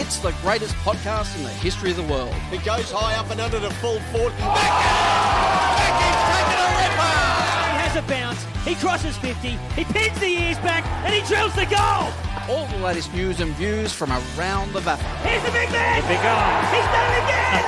It's the greatest podcast in the history of the world. It goes high up and under the full foot. Mackey's taken a ripper! He has a bounce, he crosses 50, he pins the ears back, and he drills the goal! All the latest news and views from around the VAFA. Here's the big man! The big guy. He's done it again!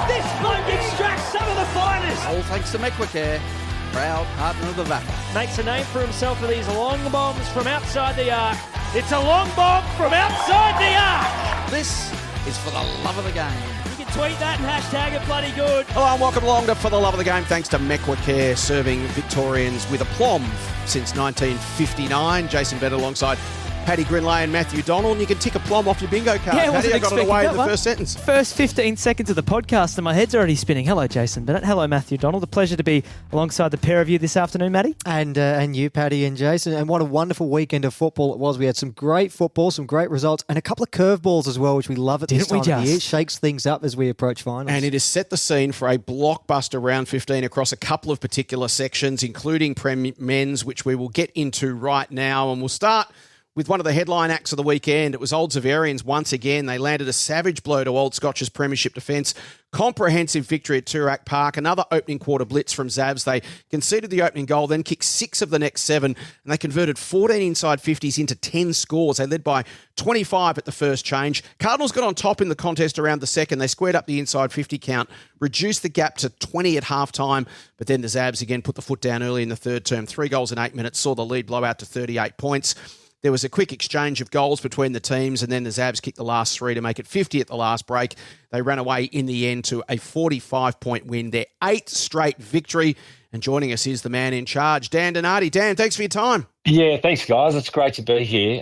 This bloke extracts some of the finest! All thanks to MECWACARE, proud partner of the VAFA. Makes a name for himself with these long bombs from outside the arc. It's a long bomb from outside the arc! This is for the love of the game. You can tweet that and hashtag it bloody good. Hello and welcome along to For the Love of the Game, thanks to MECWACARE, serving Victorians with aplomb since 1959. Jason Bennett alongside Paddy Grindlay and Matthew Donald. And you can tick a plom off your bingo card. Yeah, Paddy, I got it away in the one. first sentence. First 15 seconds of the podcast and my head's already spinning. Hello, Jason Bennett. Hello, Matthew Donald. A pleasure to be alongside the pair of you this afternoon, Matty. And you, Paddy and Jason. And what a wonderful weekend of football it was. We had some great football, some great results, and a couple of curveballs as well, which we love at this time of the year. It shakes things up as we approach finals. And it has set the scene for a blockbuster round 15 across a couple of particular sections, including Prem Men's, which we will get into right now. And we'll start with one of the headline acts of the weekend. It was Old Zaverians once again. They landed a savage blow to Old Scotch's premiership defence. Comprehensive victory at Toorak Park. Another opening quarter blitz from Zavs. They conceded the opening goal, then kicked 6 of the next 7, and they converted 14 inside 50s into 10 scores. They led by 25 at the first change. Cardinals got on top in the contest around the second. They squared up the inside 50 count, reduced the gap to 20 at halftime, but then the Zavs again put the foot down early in the third term. 3 goals in 8 minutes, saw the lead blow out to 38 points. There was a quick exchange of goals between the teams, and then the Zavs kicked the last 3 to make it 50 at the last break. They ran away in the end to a 45-point win. Their 8th straight victory. And joining us is the man in charge, Dan Donati. Dan, thanks for your time. Yeah, thanks, guys. It's great to be here.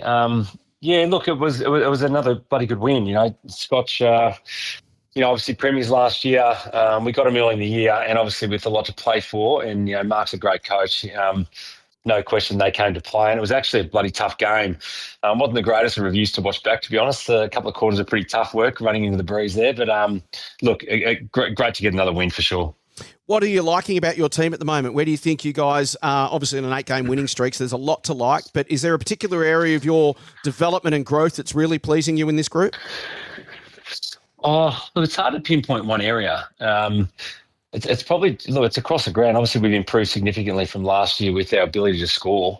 Look, it was another bloody good win. You know, Scotch. Obviously premiers last year. We got them early in the year, and obviously with a lot to play for. And Mark's a great coach. No question they came to play, and it was actually a bloody tough game. Wasn't the greatest of reviews to watch back, to be honest. A couple of quarters of pretty tough work running into the breeze there, but great to get another win for sure. What are you liking about your team at the moment? Where do you think you guys are? Obviously in an 8-game winning streak, so there's a lot to like, but is there a particular area of your development and growth that's really pleasing you in this group? Oh, look, it's hard to pinpoint one area. It's probably, look, it's across the ground. Obviously, we've improved significantly from last year with our ability to score.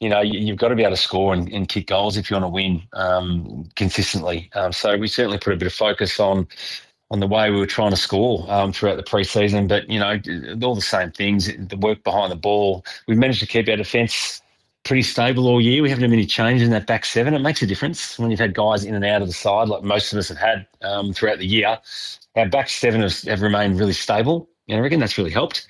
You've got to be able to score and kick goals if you want to win consistently. So we certainly put a bit of focus on the way we were trying to score throughout the pre-season. But, all the same things, the work behind the ball. We've managed to keep our defence pretty stable all year. We haven't had many changes in that back 7. It makes a difference when you've had guys in and out of the side like most of us have had throughout the year. Our back 7 have remained really stable, and I reckon that's really helped.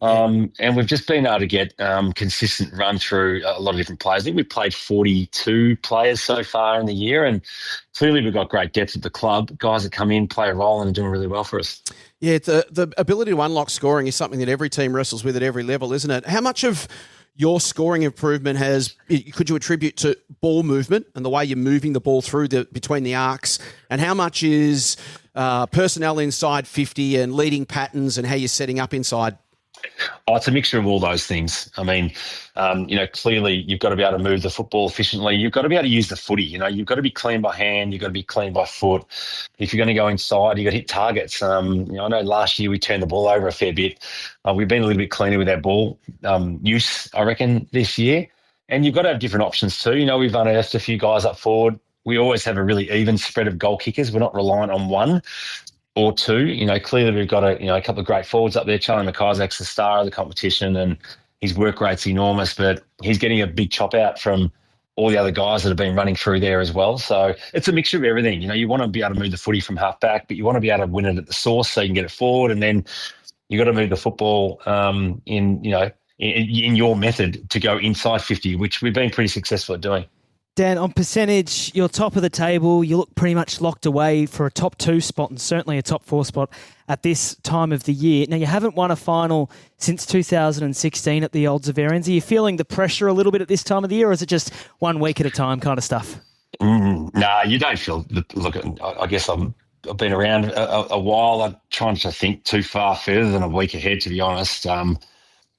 And we've just been able to get consistent run through a lot of different players. I think we've played 42 players so far in the year, and clearly we've got great depth at the club. Guys that come in, play a role, and are doing really well for us. Yeah, the ability to unlock scoring is something that every team wrestles with at every level, isn't it? How much of your scoring improvement could you attribute to ball movement and the way you're moving the ball through between the arcs, and how much is personnel inside 50 and leading patterns and how you're setting up inside? Oh, it's a mixture of all those things. I mean, clearly you've got to be able to move the football efficiently. You've got to be able to use the footy. You've got to be clean by hand. You've got to be clean by foot. If you're going to go inside, you've got to hit targets. I know last year we turned the ball over a fair bit. We've been a little bit cleaner with our ball use, I reckon, this year. And you've got to have different options too. We've unearthed a few guys up forward. We always have a really even spread of goal kickers. We're not reliant on one or two. Clearly we've got a couple of great forwards up there. Charlie McIsaac's the star of the competition, and his work rate's enormous, but he's getting a big chop out from all the other guys that have been running through there as well. So it's a mixture of everything. You want to be able to move the footy from half back, but you want to be able to win it at the source so you can get it forward, and then you got to move the football in your method to go inside 50, which we've been pretty successful at doing. Dan, on percentage, you're top of the table. You look pretty much locked away for a top 2 spot and certainly a top 4 spot at this time of the year. Now, you haven't won a final since 2016 at the Old Zaverians. Are you feeling the pressure a little bit at this time of the year, or is it just 1 week at a time kind of stuff? Nah, you don't feel... Look, I guess I've been around a while. I'm trying to think too far further than a week ahead, to be honest.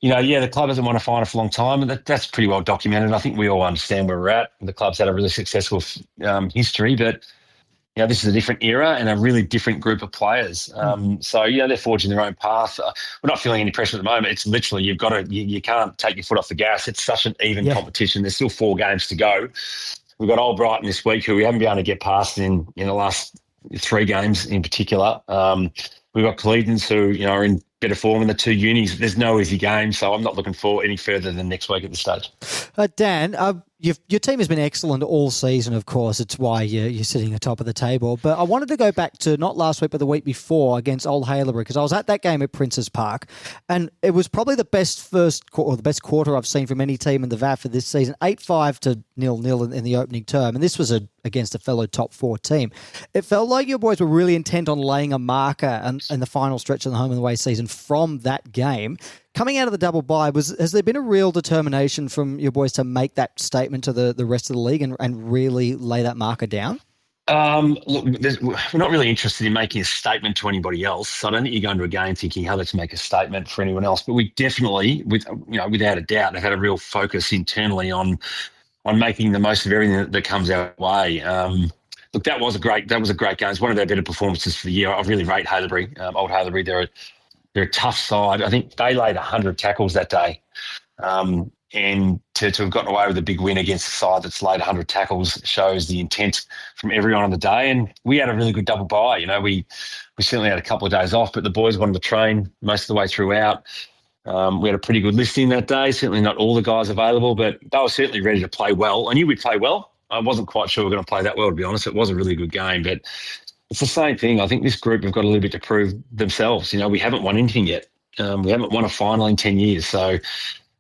The club hasn't won a final for a long time, and that's pretty well documented. I think we all understand where we're at. The club's had a really successful history, but this is a different era and a really different group of players. So, they're forging their own path. We're not feeling any pressure at the moment. It's literally you can't take your foot off the gas. It's such an even competition. There's still 4 games to go. We've got Old Brighton this week, who we haven't been able to get past in the last 3 games in particular. We've got Clevedons, who are in better form in the 2 unis. There's no easy game, so I'm not looking forward any further than next week at this stage. Dan, your team has been excellent all season, of course. It's why you're sitting atop of the table. But I wanted to go back to not last week, but the week before against Old Haileybury, because I was at that game at Princes Park, and it was probably the best the best quarter I've seen from any team in the VAFA this season. 8-5 to 0-0 in the opening term, and this was against a fellow top 4 team. It felt like your boys were really intent on laying a marker in the final stretch of the home and away season from that game. Coming out of the double bye, has there been a real determination from your boys to make that statement to the rest of the league and really lay that marker down? Look, we're not really interested in making a statement to anybody else. So I don't think you go into a game thinking, "How let's make a statement for anyone else." But we definitely, without a doubt, have had a real focus internally on making the most of everything that comes our way. Look, that was a great game. It's one of their better performances for the year. I really rate Haileybury, Old Haileybury. They're a tough side. I think they laid 100 tackles that day. And to have gotten away with a big win against a side that's laid 100 tackles shows the intent from everyone on the day. And we had a really good double bye. We certainly had a couple of days off, but the boys wanted to train most of the way throughout. We had a pretty good listing that day. Certainly not all the guys available, but they were certainly ready to play well. I knew we'd play well. I wasn't quite sure we were going to play that well, to be honest. It was a really good game, but it's the same thing. I think this group have got a little bit to prove themselves. We haven't won anything yet. We haven't won a final in 10 years. So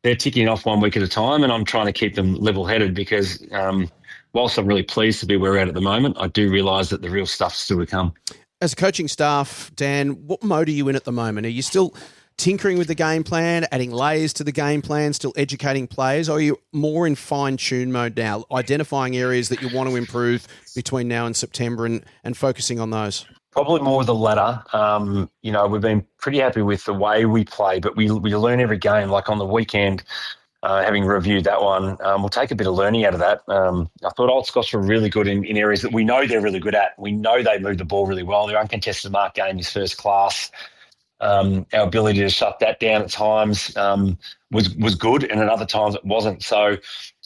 they're ticking off 1 week at a time, and I'm trying to keep them level-headed because whilst I'm really pleased to be where we're at the moment, I do realise that the real stuff's still to come. As a coaching staff, Dan, what mode are you in at the moment? Are you still tinkering with the game plan, adding layers to the game plan, still educating players, or are you more in fine-tune mode now, identifying areas that you want to improve between now and September and focusing on those? Probably more the latter. We've been pretty happy with the way we play, but we learn every game. Like on the weekend, having reviewed that one, we'll take a bit of learning out of that. I thought Old Scots were really good in areas that we know they're really good at. We know they move the ball really well. Their uncontested mark game is first class. Our ability to shut that down at times was good, and at other times it wasn't. So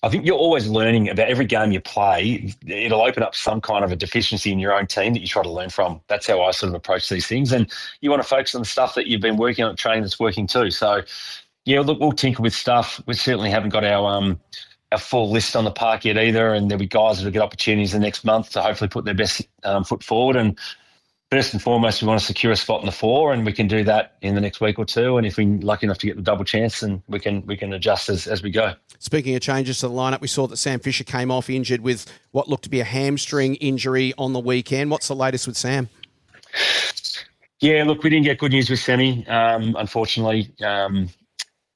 I think you're always learning about every game you play. It'll open up some kind of a deficiency in your own team that you try to learn from. That's how I sort of approach these things. And you want to focus on the stuff that you've been working on at training that's working too. So, look, we'll tinker with stuff. We certainly haven't got our full list on the park yet either, and there'll be guys that will get opportunities the next month to hopefully put their best foot forward. And first and foremost, we want to secure a spot in the 4, and we can do that in the next week or two. And if we're lucky enough to get the double chance, then we can adjust as we go. Speaking of changes to the lineup, we saw that Sam Fisher came off injured with what looked to be a hamstring injury on the weekend. What's the latest with Sam? Yeah, look, we didn't get good news with Sammy, unfortunately.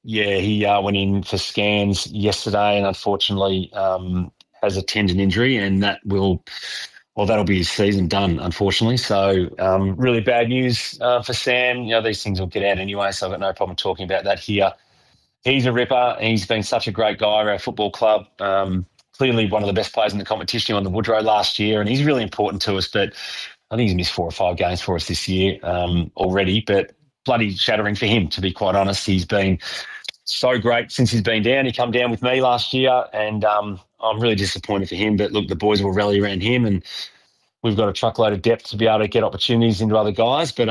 He went in for scans yesterday and unfortunately has a tendon injury, and that'll be his season done, unfortunately. So really bad news for Sam. These things will get out anyway, so I've got no problem talking about that here. He's a ripper. He's been such a great guy at our football club. Clearly one of the best players in the competition on the Woodrow last year, and he's really important to us. But I think he's missed 4 or 5 games for us this year already, but bloody shattering for him, to be quite honest. He's been so great since he's been down. He come down with me last year, and I'm really disappointed for him. But look, the boys will rally around him, and we've got a truckload of depth to be able to get opportunities into other guys. But,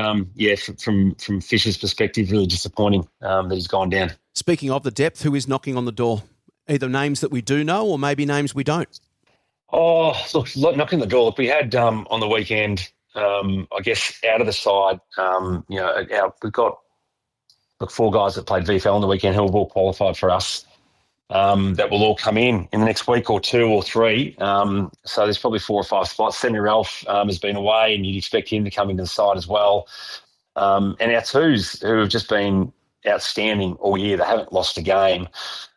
from Fisher's perspective, really disappointing that he's gone down. Speaking of the depth, who is knocking on the door? Either names that we do know or maybe names we don't. Oh, look, knocking the door. Look, we had on the weekend, I guess, out of the side, we've got 4 guys that played VFL on the weekend who have all qualified for us. That will all come in the next week or 2 or 3. So there's probably 4 or 5 spots. Sammy Ralph has been away, and you'd expect him to come into the side as well. And our 2s, who have just been outstanding all year, they haven't lost a game,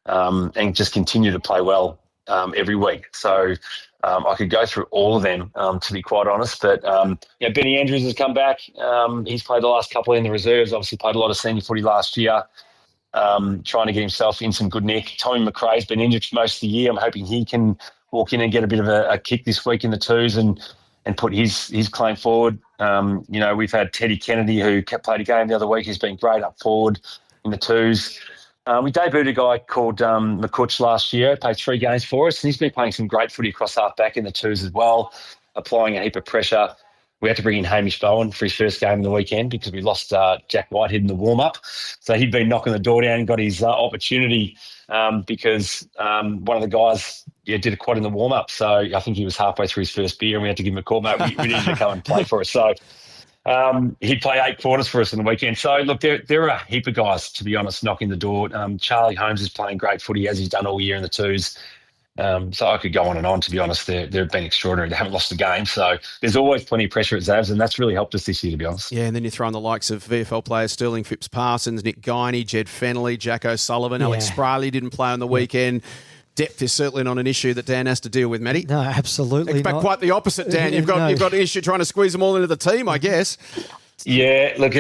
and just continue to play well every week. So I could go through all of them, to be quite honest. But Benny Andrews has come back. He's played the last couple in the reserves, obviously played a lot of senior footy last year. Trying to get himself in some good nick. Tommy McRae's been injured most of the year. I'm hoping he can walk in and get a bit of a kick this week in the 2s. And and put his claim forward. We've had Teddy Kennedy, who played a game the other week. He's been great up forward in the twos. We debuted a guy called McCutch last year, played 3 games for us, and he's been playing some great footy across half-back in the twos as well, applying a heap of pressure. We had to bring in Hamish Bowen for his first game of the weekend because we lost Jack Whitehead in the warm-up. So he'd been knocking the door down and got his opportunity because one of the guys did a quad in the warm-up. So I think he was halfway through his first beer and we had to give him a call, mate. We needed to come and play for us. So he'd play 8 quarters for us on the weekend. So, look, there are a heap of guys, to be honest, knocking the door. Charlie Holmes is playing great footy, as he's done all year in the twos. So I could go on, to be honest. They've been extraordinary. They haven't lost a game. So there's always plenty of pressure at Zavs, and that's really helped us this year, to be honest. Yeah, and then you throw in the likes of VFL players Sterling Phipps-Parsons, Nick Guiney, Jed Fennelly, Jack O'Sullivan, Alex Spraley didn't play on the weekend. Depth is certainly not an issue that Dan has to deal with, Matty. No, absolutely not. Quite the opposite, Dan. You've got an issue trying to squeeze them all into the team, I guess. Yeah, look,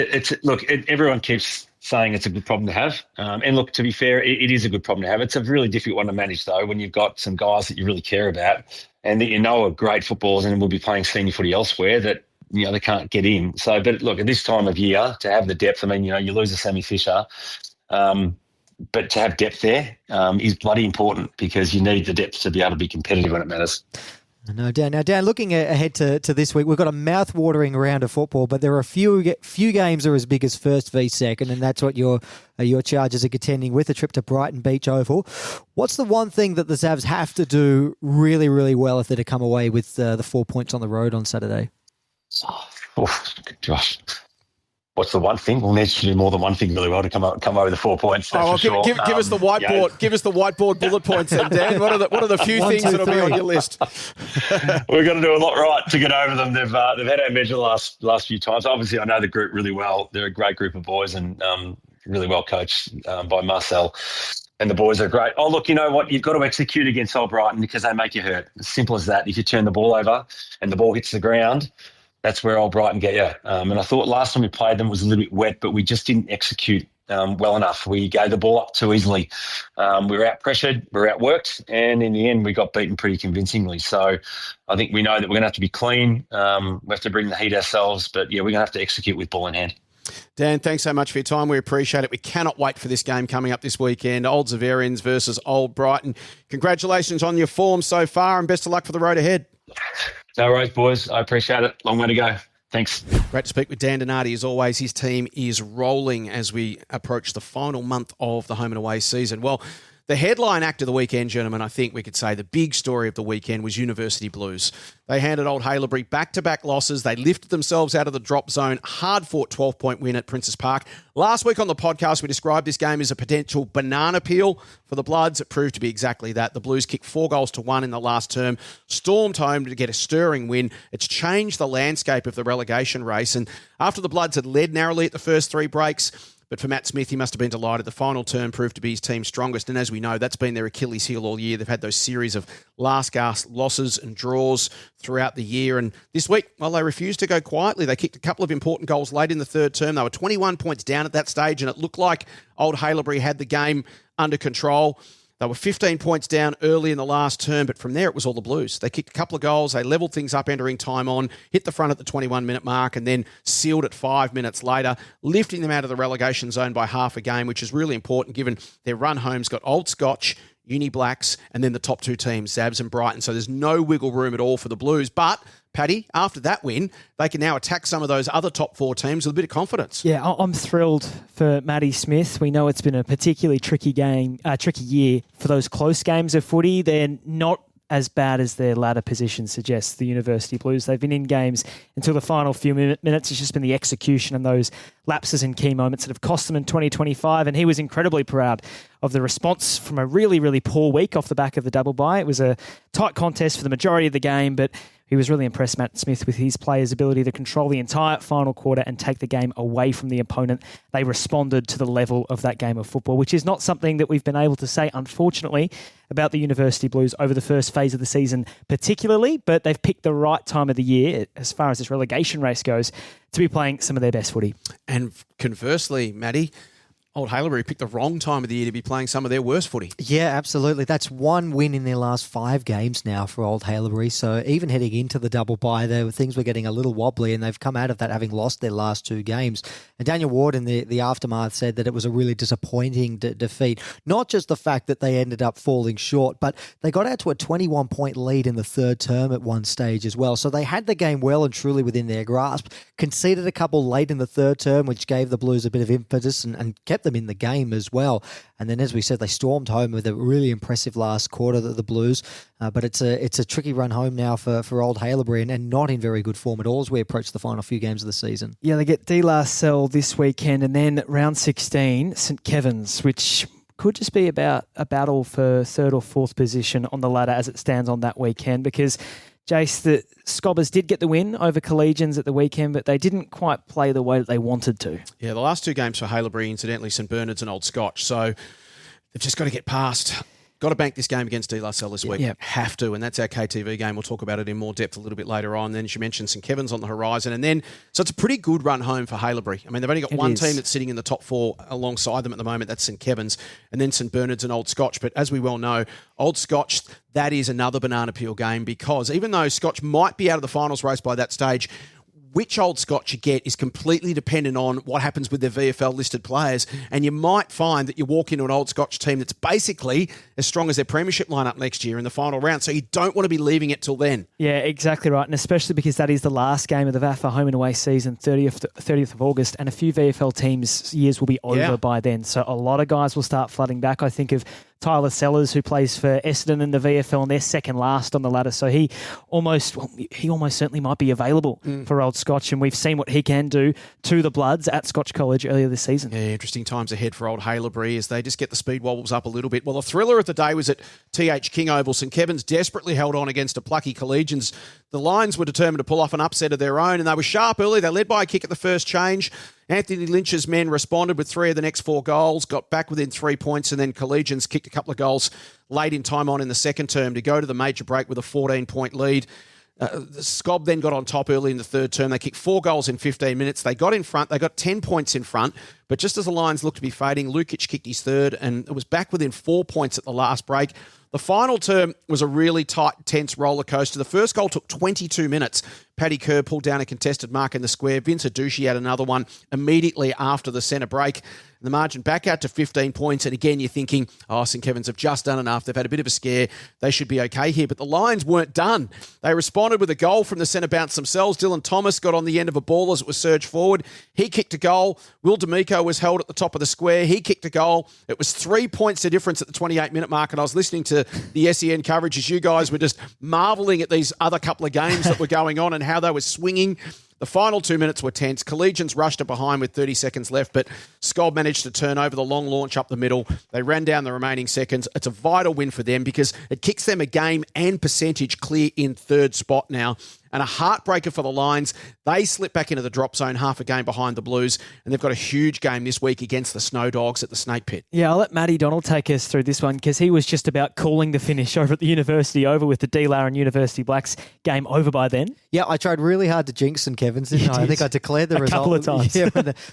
everyone keeps saying it's a good problem to have. And look, to be fair, it is a good problem to have. It's a really difficult one to manage, though, when you've got some guys that you really care about and that are great footballers and will be playing senior footy elsewhere that, they can't get in. So, but look, at this time of year, to have the depth, you lose a Sammy Fisher, but to have depth there is bloody important because you need the depth to be able to be competitive when it matters. No doubt. Now, Dan, looking ahead to this week, we've got a mouth-watering round of football, but there are a few games are as big as first v second, and that's what your Chargers are contending with, a trip to Brighton Beach Oval. What's the one thing that the Zavs have to do really, really well if they're to come away with the 4 points on the road on Saturday? Oh, gosh. What's the one thing? We'll need to do more than one thing really well to come over the 4 points. That's for sure. Give us the whiteboard. Give us the whiteboard bullet points, then, Dan. What are the few things that'll be on your list? We've got to do a lot right to get over them. They've had our measure the last few times. Obviously, I know the group really well. They're a great group of boys and really well coached by Marcel. And the boys are great. Oh, look, you know what? You've got to execute against Old Brighton because they make you hurt. As simple as that. If you turn the ball over and the ball hits the ground, that's where Old Brighton get you. And I thought last time we played them was a little bit wet, but we just didn't execute well enough. We gave the ball up too easily. We were out-pressured, we were outworked, and in the end we got beaten pretty convincingly. So I think we know that we're going to have to be clean. We have to bring the heat ourselves, but, we're going to have to execute with ball in hand. Dan, thanks so much for your time. We appreciate it. We cannot wait for this game coming up this weekend. Old Zaverians versus Old Brighton. Congratulations on your form so far and best of luck for the road ahead. No worries, boys. I appreciate it. Long way to go. Thanks. Great to speak with Dan Donati. As always, his team is rolling as we approach the final month of the home and away season. Well, the headline act of the weekend, gentlemen, I think we could say the big story of the weekend was University Blues. They handed Old Haileybury back-to-back losses. They lifted themselves out of the drop zone. Hard-fought 12-point win at Princes Park. Last week on the podcast, we described this game as a potential banana peel for the Bloods. It proved to be exactly that. The Blues kicked 4-1 in the last term, stormed home to get a stirring win. It's changed the landscape of the relegation race. And after the Bloods had led narrowly at the first 3 breaks, but for Matt Smith, he must have been delighted. The final term proved to be his team's strongest. And as we know, that's been their Achilles heel all year. They've had those series of last-gasp losses and draws throughout the year. And this week, well, they refused to go quietly. They kicked a couple of important goals late in the third term. They were 21 points down at that stage, and it looked like Old Haileybury had the game under control. They were 15 points down early in the last term, but from there it was all the Blues. They kicked a couple of goals, they levelled things up entering time on, hit the front at the 21-minute mark, and then sealed it 5 minutes later, lifting them out of the relegation zone by half a game, which is really important given their run home's got Old Scotch, Uni Blacks, and then the top 2 teams, Zavs and Brighton. So there's no wiggle room at all for the Blues. But, Paddy, after that win, they can now attack some of those other top 4 teams with a bit of confidence. Yeah, I'm thrilled for Matty Smith. We know it's been a particularly tricky year for those close games of footy. They're not as bad as their ladder position suggests, the University Blues. They've been in games until the final few minutes. It's just been the execution and those lapses in key moments that have cost them in 2025. And he was incredibly proud of the response from a really, really poor week off the back of the double bye. It was a tight contest for the majority of the game, but he was really impressed, Matt Smith, with his players' ability to control the entire final quarter and take the game away from the opponent. They responded to the level of that game of football, which is not something that we've been able to say, unfortunately, about the University Blues over the first phase of the season particularly, but they've picked the right time of the year, as far as this relegation race goes, to be playing some of their best footy. And conversely, Matty, Old Haileybury picked the wrong time of the year to be playing some of their worst footy. Yeah, absolutely. That's one win in their last 5 games now for Old Haileybury. So even heading into the double bye, things were getting a little wobbly, and they've come out of that having lost their last 2 games. And Daniel Ward in the aftermath said that it was a really disappointing defeat. Not just the fact that they ended up falling short, but they got out to a 21-point lead in the third term at one stage as well. So they had the game well and truly within their grasp, conceded a couple late in the third term, which gave the Blues a bit of impetus and kept them in the game as well. And then, as we said, they stormed home with a really impressive last quarter, the Blues. But it's a tricky run home now for Old Haileybury and not in very good form at all as we approach the final few games of the season. Yeah, they get De La Salle this weekend, and then round 16, St Kevin's, which could just be about a battle for third or fourth position on the ladder as it stands on that weekend, because Jace, the Scobbers did get the win over Collegians at the weekend, but they didn't quite play the way that they wanted to. Yeah, the last 2 games for Haileybury, incidentally, St Bernard's and Old Scotch. So they've just got to get past. Got to bank this game against De La Salle this week. Yep. Have to, and that's our KTV game. We'll talk about it in more depth a little bit later on. Then, as you mentioned, St Kevin's on the horizon. And then, so it's a pretty good run home for Haileybury. I mean, they've only got one team that's sitting in the top 4 alongside them at the moment. That's St Kevin's, and then St Bernard's and Old Scotch. But as we well know, Old Scotch, that is another banana peel game, because even though Scotch might be out of the finals race by that stage, which Old Scotch you get is completely dependent on what happens with their VFL listed players. And you might find that you walk into an Old Scotch team that's basically as strong as their premiership lineup next year in the final round. So you don't want to be leaving it till then. Yeah, exactly right. And especially because that is the last game of the VAFA home and away season, 30th of August. And a few VFL teams' years will be over by then. So a lot of guys will start flooding back. I think of Tyler Sellers, who plays for Essendon in the VFL, and they're second last on the ladder. So he almost certainly might be available for Old Scotch, and we've seen what he can do to the Bloods at Scotch College earlier this season. Yeah, interesting times ahead for Old Haileybury as they just get the speed wobbles up a little bit. Well, the thriller of the day was at TH King Oval. St Kevin's desperately held on against a plucky Collegians. The Lions were determined to pull off an upset of their own, and they were sharp early. They led by a kick at the first change. Anthony Lynch's men responded with 3 of the next 4 goals, got back within 3 points, and then Collegians kicked a couple of goals late in time on in the second term to go to the major break with a 14-point lead. The Scob then got on top early in the third term. They kicked 4 goals in 15 minutes. They got in front. They got 10 points in front. But just as the Lions looked to be fading, Lukic kicked his third, and it was back within 4 points at the last break. The final term was a really tight, tense roller coaster. The first goal took 22 minutes. Paddy Kerr pulled down a contested mark in the square. Vince Adushi had another one immediately after the centre break. The margin back out to 15 points. And again, you're thinking, St Kevin's have just done enough. They've had a bit of a scare. They should be okay here. But the Lions weren't done. They responded with a goal from the centre bounce themselves. Dylan Thomas got on the end of a ball as it was surged forward. He kicked a goal. Will D'Amico was held at the top of the square. He kicked a goal. It was 3 points to difference at the 28-minute mark. And I was listening to the SEN coverage as you guys were just marvelling at these other couple of games that were going on and how they were swinging. The final 2 minutes were tense. Collegians rushed it behind with 30 seconds left, but Scob managed to turn over the long launch up the middle. They ran down the remaining seconds. It's a vital win for them because it kicks them a game and percentage clear in third spot now. And a heartbreaker for the Lions. They slip back into the drop zone, half a game behind the Blues, and they've got a huge game this week against the Snow Dogs at the Snake Pit. Yeah, I'll let Paddy Donald take us through this one because he was just about calling the finish over at the University over with the D-Lar and University Blacks game over by then. Yeah, I tried really hard to jinx St Kevin's, didn't I? I think I declared the result. A couple of times. Yeah,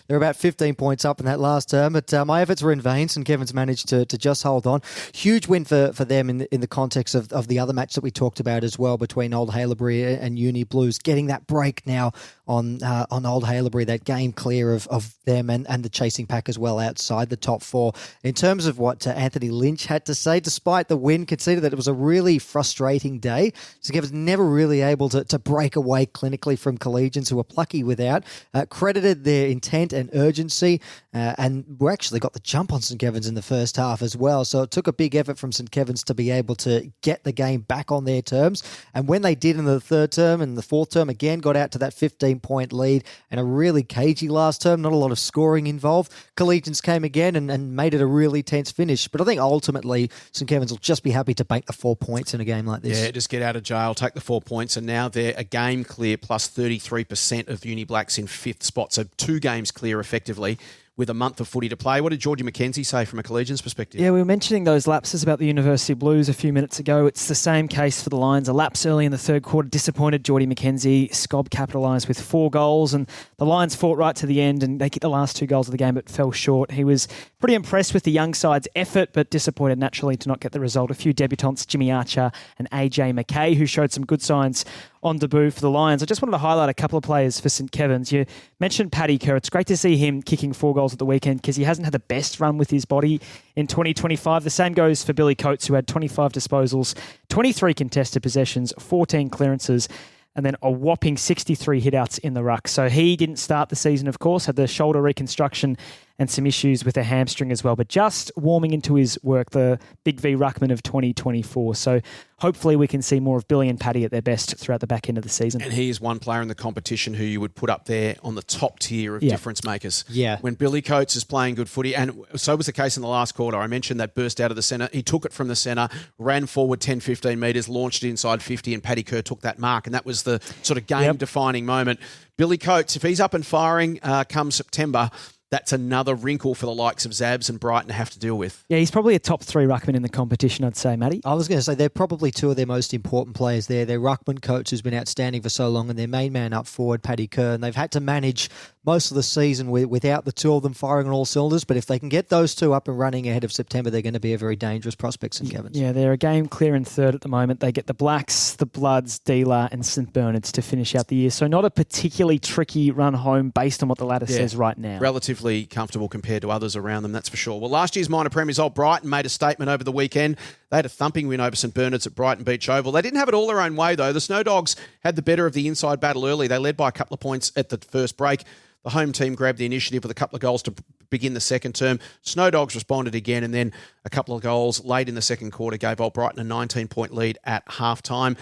they're about 15 points up in that last term, but my efforts were in vain. St Kevin's managed to just hold on. Huge win for them in the context of the other match that we talked about as well between Old Haileybury and Uni Blues, getting that break now on Old Haileybury, that game clear of them and the chasing pack as well outside the top 4. In terms of what Anthony Lynch had to say, despite the win, conceded that it was a really frustrating day. So Kevin's never really able to break away clinically from Collegians who were plucky without. Credited their intent and urgency and we actually got the jump on St Kevin's in the first half as well. So it took a big effort from St Kevin's to be able to get the game back on their terms. And when they did in the third term and the fourth term, again, got out to that 15-point lead and a really cagey last term, not a lot of scoring involved. Collegians came again and made it a really tense finish. But I think ultimately St Kevin's will just be happy to bank the 4 points in a game like this. Yeah, just get out of jail, take the 4 points, and now they're a game clear plus 33% of Uni Blacks in 5th spot. So 2 games clear effectively, with a month of footy to play. What did Geordie McKenzie say from a Collegians perspective? Yeah, we were mentioning those lapses about the University Blues a few minutes ago. It's the same case for the Lions. A lapse early in the third quarter disappointed Geordie McKenzie. Scobb capitalised with 4 goals, and the Lions fought right to the end, and they kicked the last 2 goals of the game but fell short. He was pretty impressed with the young side's effort, but disappointed naturally to not get the result. A few debutants, Jimmy Archer and AJ McKay, who showed some good signs on debut for the Lions. I just wanted to highlight a couple of players for St Kevin's. You mentioned Paddy Kerr. It's great to see him kicking 4 goals at the weekend because he hasn't had the best run with his body in 2025. The same goes for Billy Coates, who had 25 disposals, 23 contested possessions, 14 clearances, and then a whopping 63 hitouts in the ruck. So he didn't start the season, of course, had the shoulder reconstruction and some issues with a hamstring as well, but just warming into his work, the Big V Ruckman of 2024. So hopefully we can see more of Billy and Paddy at their best throughout the back end of the season. And he is one player in the competition who you would put up there on the top tier of difference makers. Yeah. When Billy Coates is playing good footy, and so was the case in the last quarter. I mentioned that burst out of the centre. He took it from the centre, ran forward 10, 15 metres, launched it inside 50, and Paddy Kerr took that mark. And that was the sort of game-defining moment. Billy Coates, if he's up and firing come September, that's another wrinkle for the likes of Zabs and Brighton to have to deal with. Yeah, he's probably a top 3 ruckman in the competition, I'd say, Matty. I was going to say they're probably 2 of their most important players there. Their ruckman coach who's been outstanding for so long, and their main man up forward, Paddy Kerr. And they've had to manage most of the season without the 2 of them firing on all cylinders. But if they can get those 2 up and running ahead of September, they're going to be a very dangerous prospect, St Kevin's. Yeah, they're a game clear in third at the moment. They get the Blacks, the Bloods, Dealer and St Bernard's to finish out the year. So not a particularly tricky run home based on what the ladder says right now. Relatively comfortable compared to others around them, that's for sure. Well, last year's minor premiers, Old Brighton, made a statement over the weekend. They had a thumping win over St Bernard's at Brighton Beach Oval. They didn't have it all their own way, though. The Snow Dogs had the better of the inside battle early. They led by a couple of points at the first break. The home team grabbed the initiative with a couple of goals to begin the second term. Snow Dogs responded again, and then a couple of goals late in the second quarter gave Old Brighton a 19-point lead at halftime.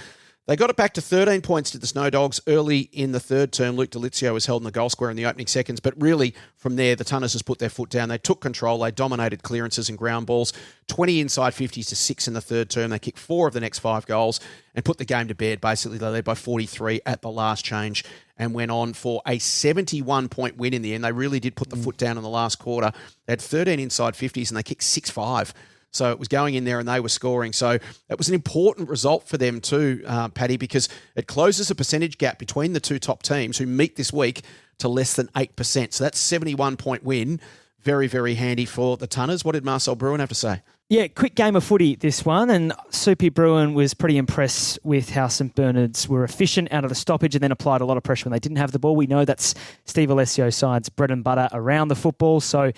They got it back to 13 points to the Snow Dogs early in the third term. Luke Delizio was held in the goal square in the opening seconds, but really from there, the Tunners has put their foot down. They took control. They dominated clearances and ground balls, 20 inside 50s to 6 in the third term. They kicked 4 of the next 5 goals and put the game to bed. Basically, they led by 43 at the last change and went on for a 71-point win in the end. They really did put the foot down in the last quarter. They had 13 inside 50s and they kicked 6-5. So it was going in there and they were scoring. So it was an important result for them too, Paddy, because it closes a percentage gap between the 2 top teams who meet this week to less than 8%. So that's 71-point win. Very, very handy for the Tunners. What did Marcel Bruin have to say? Yeah, quick game of footy, this one. And Soupy Bruin was pretty impressed with how St Bernard's were efficient out of the stoppage and then applied a lot of pressure when they didn't have the ball. We know that's Steve Alessio's side's bread and butter around the football. So,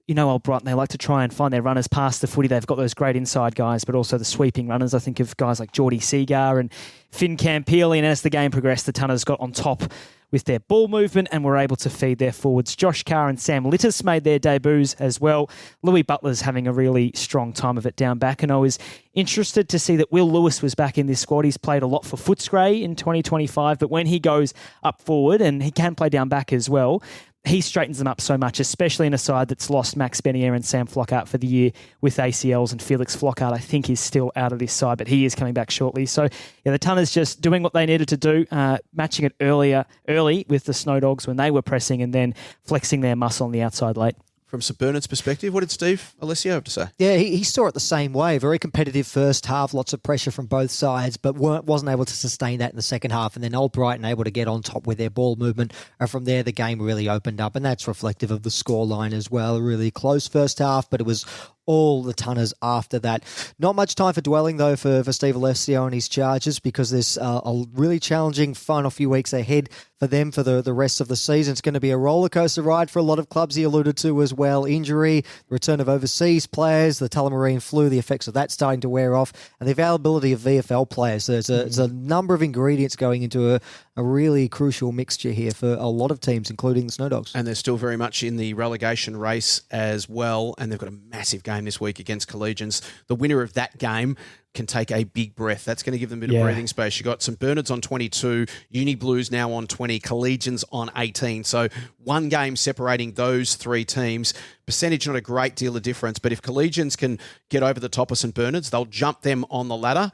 you know, Old Brighton, they like to try and find their runners past the footy. They've got those great inside guys, but also the sweeping runners. I think of guys like Geordie Seagar and Finn Campielli. And as the game progressed, the Tunners got on top with their ball movement and were able to feed their forwards. Josh Carr and Sam Littis made their debuts as well. Louis Butler's having a really strong time of it down back. And I was interested to see that Will Lewis was back in this squad. He's played a lot for Footscray in 2025, but when he goes up forward, and he can play down back as well, he straightens them up so much, especially in a side that's lost Max Benier and Sam Flockhart for the year with ACLs, and Felix Flockhart, I think, is still out of this side, but he is coming back shortly. So, yeah, the Tunners just doing what they needed to do, matching it early with the Snow Dogs when they were pressing and then flexing their muscle on the outside late. From St Bernard's perspective, what did Steve Alessio have to say? Yeah, he saw it the same way. Very competitive first half, lots of pressure from both sides, but wasn't able to sustain that in the second half. And then Old Brighton able to get on top with their ball movement. And from there, the game really opened up. And that's reflective of the scoreline as well. A really close first half, but it was all the Tunners after that. Not much time for dwelling, though, for Steve Alessio and his Chargers, because there's a really challenging final few weeks ahead for them for the rest of the season. It's going to be a roller coaster ride for a lot of clubs he alluded to as well. Injury, the return of overseas players, the Tullamarine flu, the effects of that starting to wear off, and the availability of VFL players. So there's a number of ingredients going into a really crucial mixture here for a lot of teams, including the Snow Dogs. And they're still very much in the relegation race as well, and they've got a massive game this week against Collegians. The winner of that game can take a big breath. That's going to give them a bit of breathing space. You've got St Bernard's on 22, Uni Blues now on 20, Collegians on 18. So one game separating those 3 teams. Percentage not a great deal of difference, but if Collegians can get over the top of St Bernard's, they'll jump them on the ladder.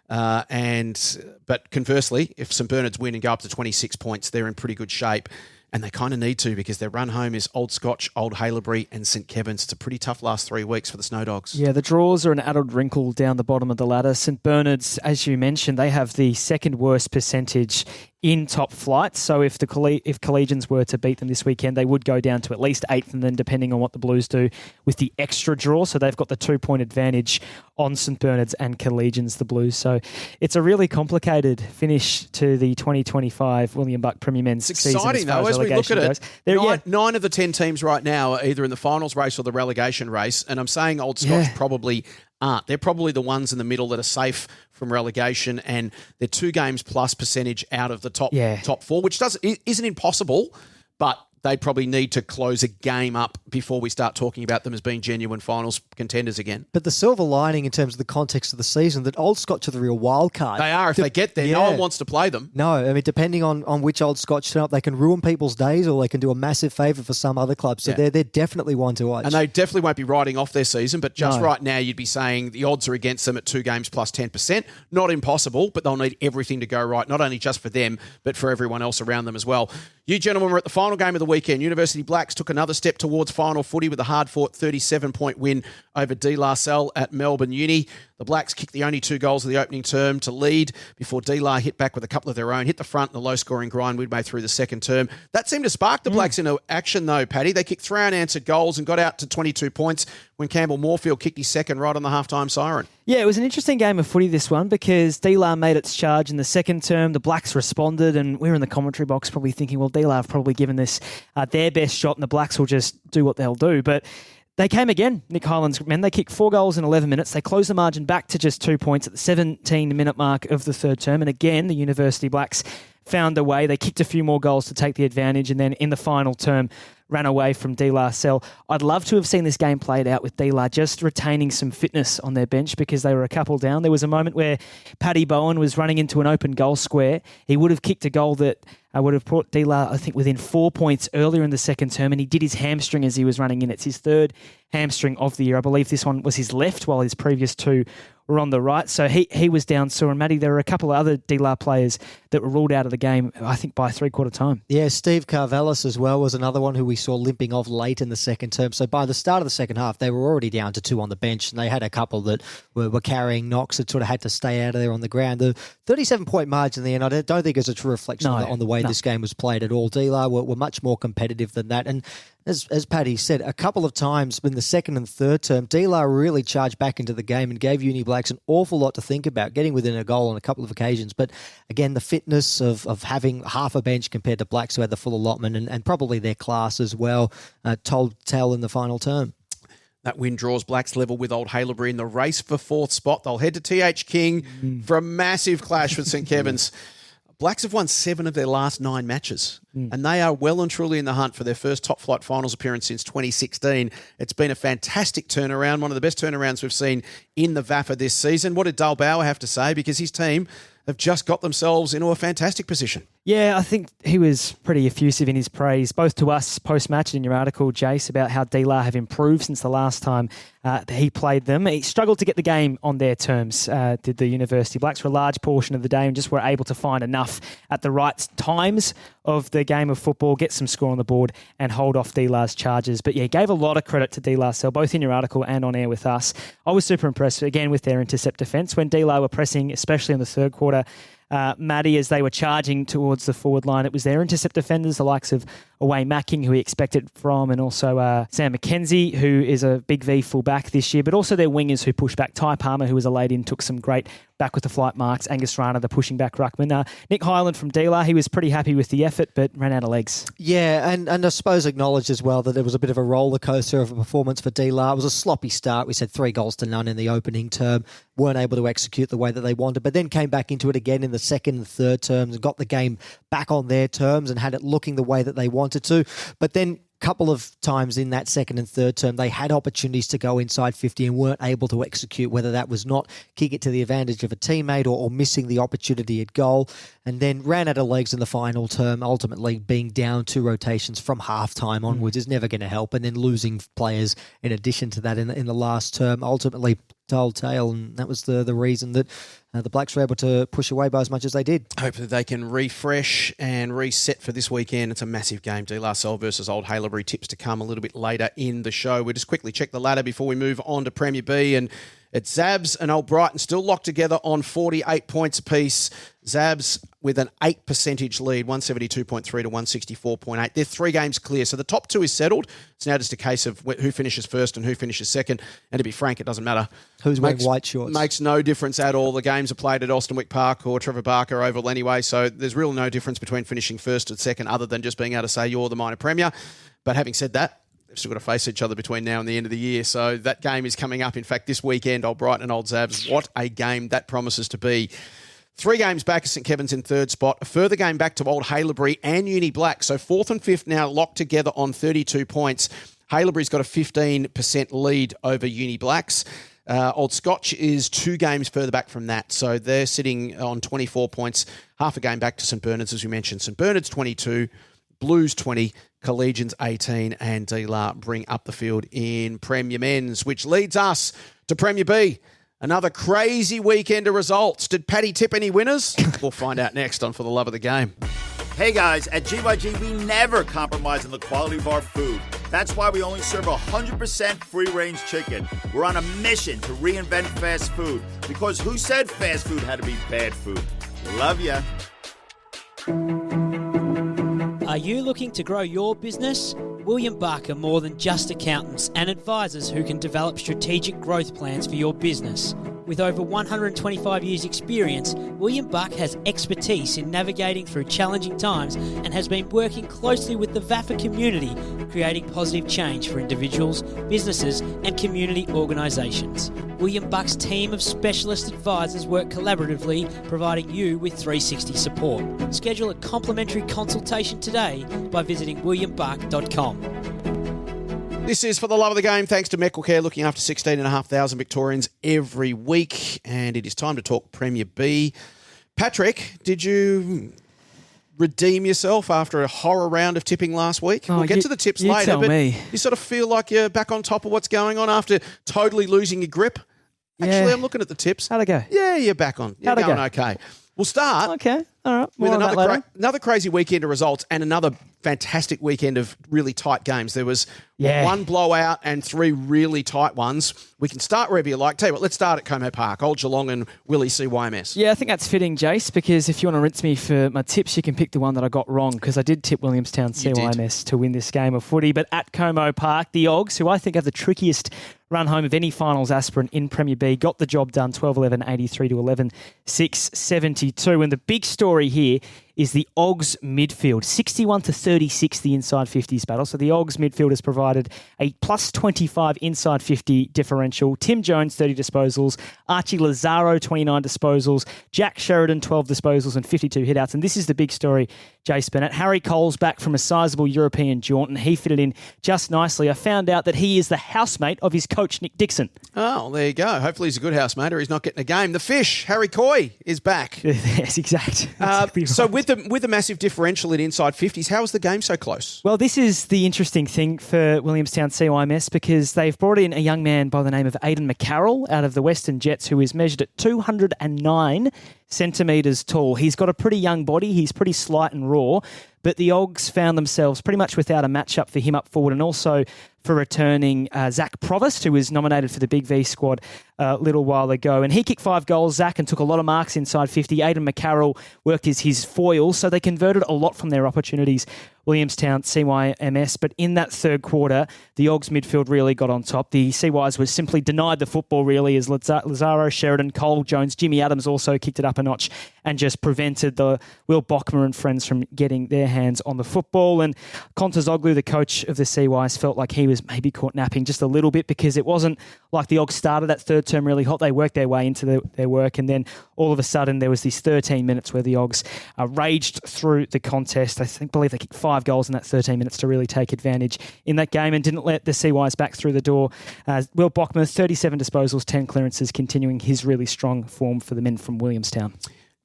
But conversely, if St Bernard's win and go up to 26 points, they're in pretty good shape. And they kind of need to because their run home is Old Scotch, Old Haileybury and St Kevin's. It's a pretty tough last 3 weeks for the Snow Dogs. Yeah, the draws are an added wrinkle down the bottom of the ladder. St Bernard's, as you mentioned, they have the second worst percentage in top flight. So if Collegians were to beat them this weekend, they would go down to at least 8th, and then depending on what the Blues do with the extra draw. So they've got the 2-point advantage on St Bernard's and Collegians, the Blues. So it's a really complicated finish to the 2025 William Buck Premier Men's season. It's exciting, though, as we look at it. Goes. Nine of the 10 teams right now are either in the finals race or the relegation race, and I'm saying Old Scotch probably aren't. They're probably the ones in the middle that are safe from relegation, and they're 2 games plus percentage out of the top 4, which isn't impossible, but they probably need to close a game up before we start talking about them as being genuine finals contenders again. But the silver lining in terms of the context of the season, that Old Scotch are the real wild card. They are. If they get there, no one wants to play them. No, I mean, depending on which Old Scotch turn up, they can ruin people's days or they can do a massive favour for some other clubs. So they're definitely one to watch. And they definitely won't be riding off their season, but just right now you'd be saying the odds are against them at 2 games plus 10%. Not impossible, but they'll need everything to go right, not only just for them, but for everyone else around them as well. You gentlemen were at the final game of the weekend. University Blacks took another step towards final footy with a hard-fought 37-point win over De La Salle at Melbourne Uni. The Blacks kicked the only 2 goals of the opening term to lead before De La hit back with a couple of their own, hit the front in the low-scoring grind midway through the second term. That seemed to spark the Blacks into action, though, Paddy. They kicked 3 unanswered goals and got out to 22 points when Campbell Moorfield kicked his second right on the halftime siren. Yeah, it was an interesting game of footy, this one, because De La made its charge in the second term. The Blacks responded, and we were in the commentary box probably thinking, well, De La have probably given this their best shot, and the Blacks will just do what they'll do. But they came again, Nick Hyland's men. They kicked 4 goals in 11 minutes. They closed the margin back to just 2 points at the 17-minute mark of the third term. And again, the University Blacks found a way. They kicked a few more goals to take the advantage, and then in the final term, ran away from De La Salle. I'd love to have seen this game played out with De La just retaining some fitness on their bench because they were a couple down. There was a moment where Paddy Bowen was running into an open goal square. He would have kicked a goal that would have brought De La, I think, within 4 points earlier in the second term, and he did his hamstring as he was running in. It's his third hamstring of the year. I believe this one was his left, while his previous 2 were on the right. So he was down sore. And Matty, there were a couple of other De La players that were ruled out of the game, I think, by 3/4 time. Yeah, Steve Carvelis as well was another one who we saw limping off late in the second term. So by the start of the second half, they were already down to 2 on the bench, and they had a couple that were carrying knocks that sort of had to stay out of there on the ground. The 37-point margin in the end, I don't think is a true reflection on the way this game was played at all. De La were much more competitive than that. And as Paddy said, a couple of times in the second and third term, De La really charged back into the game and gave Uni Blacks an awful lot to think about, getting within a goal on a couple of occasions. But again, the fitness of having half a bench compared to Blacks who had the full allotment and probably their class as well told tell in the final term. That win draws Blacks level with Old Haileybury in the race for 4th spot. They'll head to TH King for a massive clash with St Kevin's. Blacks have won 7 of their last 9 matches, and they are well and truly in the hunt for their first top flight finals appearance since 2016. It's been a fantastic turnaround, one of the best turnarounds we've seen in the VAFA this season. What did Dale Bauer have to say? Because his team have just got themselves into a fantastic position. Yeah, I think he was pretty effusive in his praise, both to us post-match and in your article, Jace, about how De La have improved since the last time he played them. He struggled to get the game on their terms, did the University Blacks, for a large portion of the day, and just were able to find enough at the right times of the game of football, get some score on the board and hold off De La's charges. But yeah, gave a lot of credit to De La Salle, both in your article and on air with us. I was super impressed, again, with their intercept defence. When De La were pressing, especially in the third quarter, Maddie, as they were charging towards the forward line, it was their intercept defenders, the likes of Away Macking, who he expected from, and also Sam McKenzie, who is a big V fullback this year, but also their wingers who pushed back. Ty Palmer, who was a late in, took some great back with the flight marks. Angus Rana, the pushing back ruckman. Nick Hyland from De La, he was pretty happy with the effort, but ran out of legs. Yeah, and I suppose acknowledged as well that it was a bit of a roller coaster of a performance for De La. It was a sloppy start. We said 3 goals to none in the opening term. Weren't able to execute the way that they wanted, but then came back into it again in the second and third terms and got the game back on their terms and had it looking the way that they wanted to. But then couple of times in that second and third term, they had opportunities to go inside 50 and weren't able to execute, whether that was not kick it to the advantage of a teammate or missing the opportunity at goal, and then ran out of legs in the final term. Ultimately, being down 2 rotations from halftime onwards is never going to help, and then losing players in addition to that in the last term ultimately old tale, and that was the reason that the Blacks were able to push away by as much as they did. Hopefully they can refresh and reset for this weekend. It's a massive game. De La Salle versus Old Haileybury. Tips to come a little bit later in the show. We'll just quickly check the ladder before we move on to Premier B. And it's Zabs and Old Brighton still locked together on 48 points apiece. Zabs with an 8% lead, 172.3 to 164.8. They're 3 games clear. So the top 2 is settled. It's now just a case of who finishes first and who finishes second. And to be frank, it doesn't matter. Who's wearing white shorts? Makes no difference at all. The games are played at Austinwick Park or Trevor Barker Oval anyway. So there's really no difference between finishing first and second other than just being able to say you're the minor premier. But having said that, they've still got to face each other between now and the end of the year. So that game is coming up. In fact, this weekend, Old Brighton and Old Zabs. What a game that promises to be. 3 games back of St Kevin's in third spot. A further game back to Old Haileybury and Uni Black. So 4th and 5th now locked together on 32 points. Haileybury's got a 15% lead over Uni Blacks. Old Scotch is 2 games further back from that. So they're sitting on 24 points. Half a game back to St Bernard's, as we mentioned. St Bernard's 22, Blues 20, Collegians 18, and D-La bring up the field in Premier Men's, which leads us to Premier B. Another crazy weekend of results. Did Paddy tip any winners? We'll find out next on For the Love of the Game. Hey guys, at GYG, we never compromise on the quality of our food. That's why we only serve 100% free-range chicken. We're on a mission to reinvent fast food, because who said fast food had to be bad food? Love ya. Are you looking to grow your business? William Buck are more than just accountants and advisors who can develop strategic growth plans for your business. With over 125 years' experience, William Buck has expertise in navigating through challenging times and has been working closely with the VAFA community, creating positive change for individuals, businesses and community organisations. William Buck's team of specialist advisors work collaboratively, providing you with 360 support. Schedule a complimentary consultation today by visiting williambuck.com. This is For the Love of the Game, thanks to MECWACARE, looking after 16,500 Victorians every week. And it is time to talk Premier B. Patrick, did you redeem yourself after a horror round of tipping last week? We'll get to the tips later, but you sort of feel like you're back on top of what's going on after totally losing your grip. Actually, I'm looking at the tips. How'd it go? Yeah, you're back on. You're going okay. We'll start. Okay. All right. With another crazy weekend of results and another fantastic weekend of really tight games. There was one blowout and 3 really tight ones. We can start wherever you like. Tell you what, let's start at Como Park, Old Geelong and Willie CYMS. Yeah, I think that's fitting, Jace, because if you want to rinse me for my tips, you can pick the one that I got wrong, because I did tip Williamstown CYMS to win this game of footy. But at Como Park, the Ogs, who I think have the trickiest run home of any finals aspirant in Premier B, got the job done 12-11, 83 to 11, 6, 72. And the big story here is the Ogs midfield. 61 to 36, the inside 50s battle. So the Ogs midfield has provided a plus 25 inside 50 differential. Tim Jones, 30 disposals. Archie Lazaro, 29 disposals. Jack Sheridan, 12 disposals and 52 hitouts. And this is the big story, Jace Bennett. Harry Cole's back from a sizable European jaunt and he fitted in just nicely. I found out that he is the housemate of his coach, Nick Dixon. Oh, there you go. Hopefully he's a good housemate or he's not getting a game. The Fish, Harry Coy, is back. Yes, exactly. So with the massive differential in inside 50s, how is the game so close? Well, this is the interesting thing for Williamstown CYMS, because they've brought in a young man by the name of Aidan McCarroll out of the Western Jets, who is measured at 209 centimetres tall. He's got a pretty young body. He's pretty slight and raw, but the Ogs found themselves pretty much without a matchup for him up forward, and also for returning Zach Provost, who was nominated for the Big V squad a little while ago. And he kicked 5 goals, Zach, and took a lot of marks inside 50. Aidan McCarroll worked as his foil, so they converted a lot from their opportunities, Williamstown CYMS. But in that third quarter, the Ogs midfield really got on top. The CYs was simply denied the football, really, as Lazaro, Sheridan, Cole, Jones, Jimmy Adams also kicked it up a notch and just prevented the Will Bockmer and friends from getting their hands on the football. And Contazoglu, the coach of the CYs, felt like he was maybe caught napping just a little bit, because it wasn't like the Ogs started that third term really hot. They worked their way into their work, and then all of a sudden there was these 13 minutes where the Ogs raged through the contest. I believe they kicked 5 goals in that 13 minutes to really take advantage in that game and didn't let the CYs back through the door. Will Bockmer, 37 disposals, 10 clearances, continuing his really strong form for the men from Williamstown.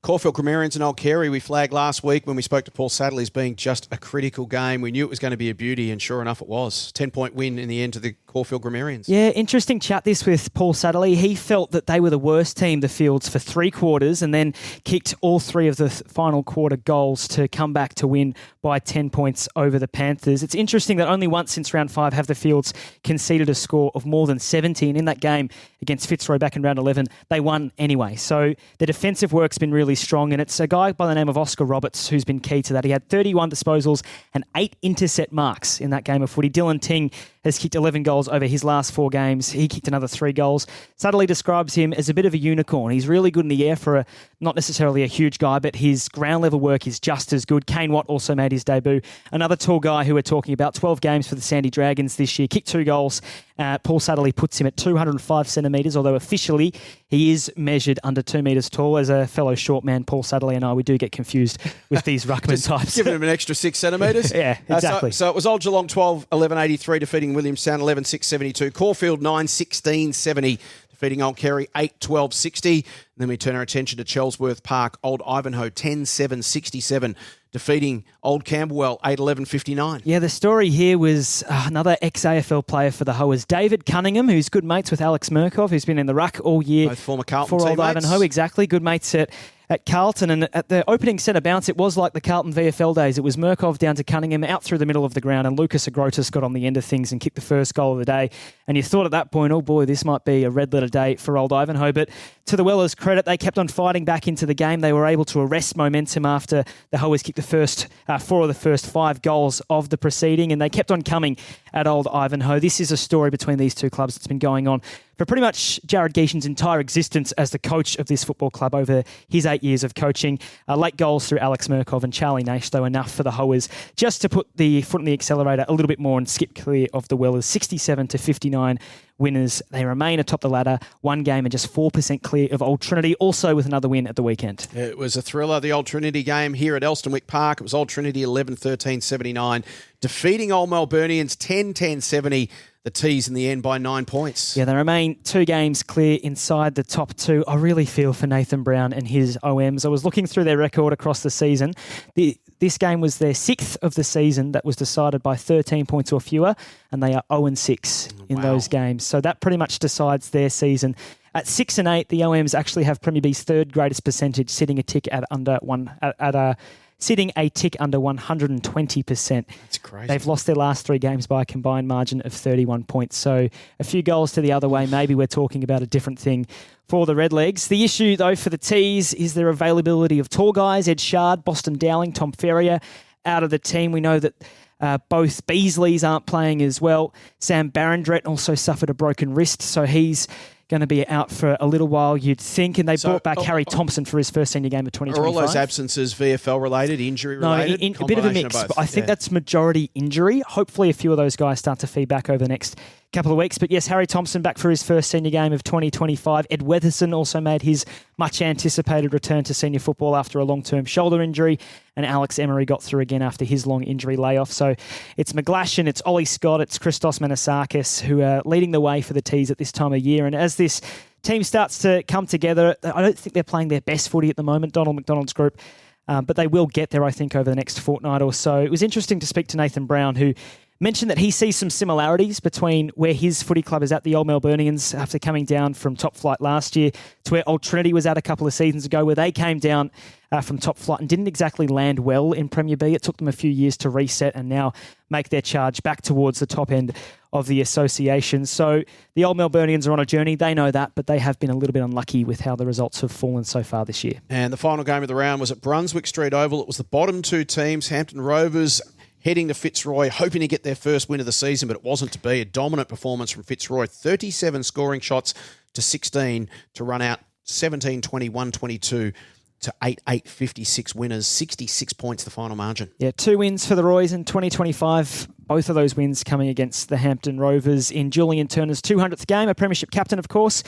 Caulfield Grammarians and Old Carey, we flagged last week when we spoke to Paul Sadler as being just a critical game. We knew it was going to be a beauty, and sure enough it was. 10-point win in the end to the Caulfield Grammarians. Yeah, interesting chat this with Paul Sadlerley. He felt that they were the worst team, the Fields, for 3 quarters and then kicked all 3 of the final quarter goals to come back to win by 10 points over the Panthers. It's interesting that only once since round 5 have the Fields conceded a score of more than 70, and in that game against Fitzroy back in round 11, they won anyway. So the defensive work's been really strong, and it's a guy by the name of Oscar Roberts who's been key to that. He had 31 disposals and 8 intercept marks in that game of footy. Dylan Ting has kicked 11 goals over his last 4 games. He kicked another 3 goals. Sadlerley describes him as a bit of a unicorn. He's really good in the air for not necessarily a huge guy, but his ground level work is just as good. Kane Watt also made his debut. Another tall guy who we're talking about, 12 games for the Sandy Dragons this year, kicked 2 goals. Paul Sadlerley puts him at 205 centimetres, although officially he is measured under 2 metres tall. As a fellow short man, Paul Sadlerley and I, we do get confused with these ruckman types. Giving him an extra 6 centimetres. Yeah, exactly. So it was Old Geelong 12-11-83 defeating Williamstown 11-6-72. Caulfield 9-16-70 defeating Old Carey 8-12-60. And then we turn our attention to Chelsworth Park. Old Ivanhoe 10-7-67 defeating Old Camberwell 8-11-59. Yeah, the story here was another ex-AFL player for the Hoers, David Cunningham, who's good mates with Alex Murkoff, who's been in the ruck all year. Both former Carlton for Old teammates. Ivanhoe, exactly. Good mates at Carlton, and at the opening centre bounce, it was like the Carlton VFL days. It was Murkoff down to Cunningham, out through the middle of the ground, and Lucas Agrotis got on the end of things and kicked the first goal of the day. And you thought at that point, oh boy, this might be a red-letter day for Old Ivanhoe. But to the Wellers' credit, they kept on fighting back into the game. They were able to arrest momentum after the Hoers kicked the first 4 of the first 5 goals of the proceeding, and they kept on coming at Old Ivanhoe. This is a story between these two clubs that's been going on for pretty much Jared Geeshan's entire existence as the coach of this football club over his 8 years of coaching. Late goals through Alex Murkoff and Charlie Nash, though, enough for the Hoers just to put the foot on the accelerator a little bit more and skip clear of the Wellers. 67-59 winners. They remain atop the ladder, 1 game and just 4% clear of Old Trinity, also with another win at the weekend. It was a thriller, the Old Trinity game here at Elstonwick Park. It was Old Trinity 11-13-79, defeating Old Melburnians 10-10-70. The T's in the end by 9 points. Yeah, they remain 2 games clear inside the top 2. I really feel for Nathan Brown and his OMs. I was looking through their record across the season. This game was their 6th of the season that was decided by 13 points or fewer, and they are 0-6 in those games. So that pretty much decides their season. At 6-8, the OMs actually have Premier B's 3rd greatest percentage, sitting a tick under 120%. That's crazy. They've lost their last 3 games by a combined margin of 31 points. So a few goals to the other way. Maybe we're talking about a different thing for the Redlegs. The issue, though, for the T's is their availability of tall guys. Ed Shard, Boston Dowling, Tom Ferrier out of the team. We know that both Beasleys aren't playing as well. Sam Barrendret also suffered a broken wrist, so he's going to be out for a little while, you'd think. And they brought back Harry Thompson for his first senior game of 2025. Are all those absences VFL-related, injury-related? No, a bit of a mix. But I think that's majority injury. Hopefully a few of those guys start to feed back over the next couple of weeks. But yes, Harry Thompson back for his first senior game of 2025. Ed Weatherson also made his much-anticipated return to senior football after a long-term shoulder injury. And Alex Emery got through again after his long injury layoff. So it's McGlashan, it's Ollie Scott, it's Christos Manasakis who are leading the way for the T's at this time of year. And as this team starts to come together, I don't think they're playing their best footy at the moment, Donald McDonald's group. But they will get there, I think, over the next fortnight or so. It was interesting to speak to Nathan Brown, who mentioned that he sees some similarities between where his footy club is at, the Old Melburnians, after coming down from top flight last year, to where Old Trinity was at a couple of seasons ago, where they came down from top flight and didn't exactly land well in Premier B. It took them a few years to reset and now make their charge back towards the top end of the association. So the Old Melburnians are on a journey. They know that, but they have been a little bit unlucky with how the results have fallen so far this year. And the final game of the round was at Brunswick Street Oval. It was the bottom 2 teams, Hampton Rovers heading to Fitzroy, hoping to get their first win of the season, but it wasn't to be. A dominant performance from Fitzroy, 37 scoring shots to 16 to run out 17-21-22 to 8-8-56 winners, 66 points the final margin. Yeah, 2 wins for the Roys in 2025. Both of those wins coming against the Hampton Rovers in Julian Turner's 200th game, a premiership captain, of course.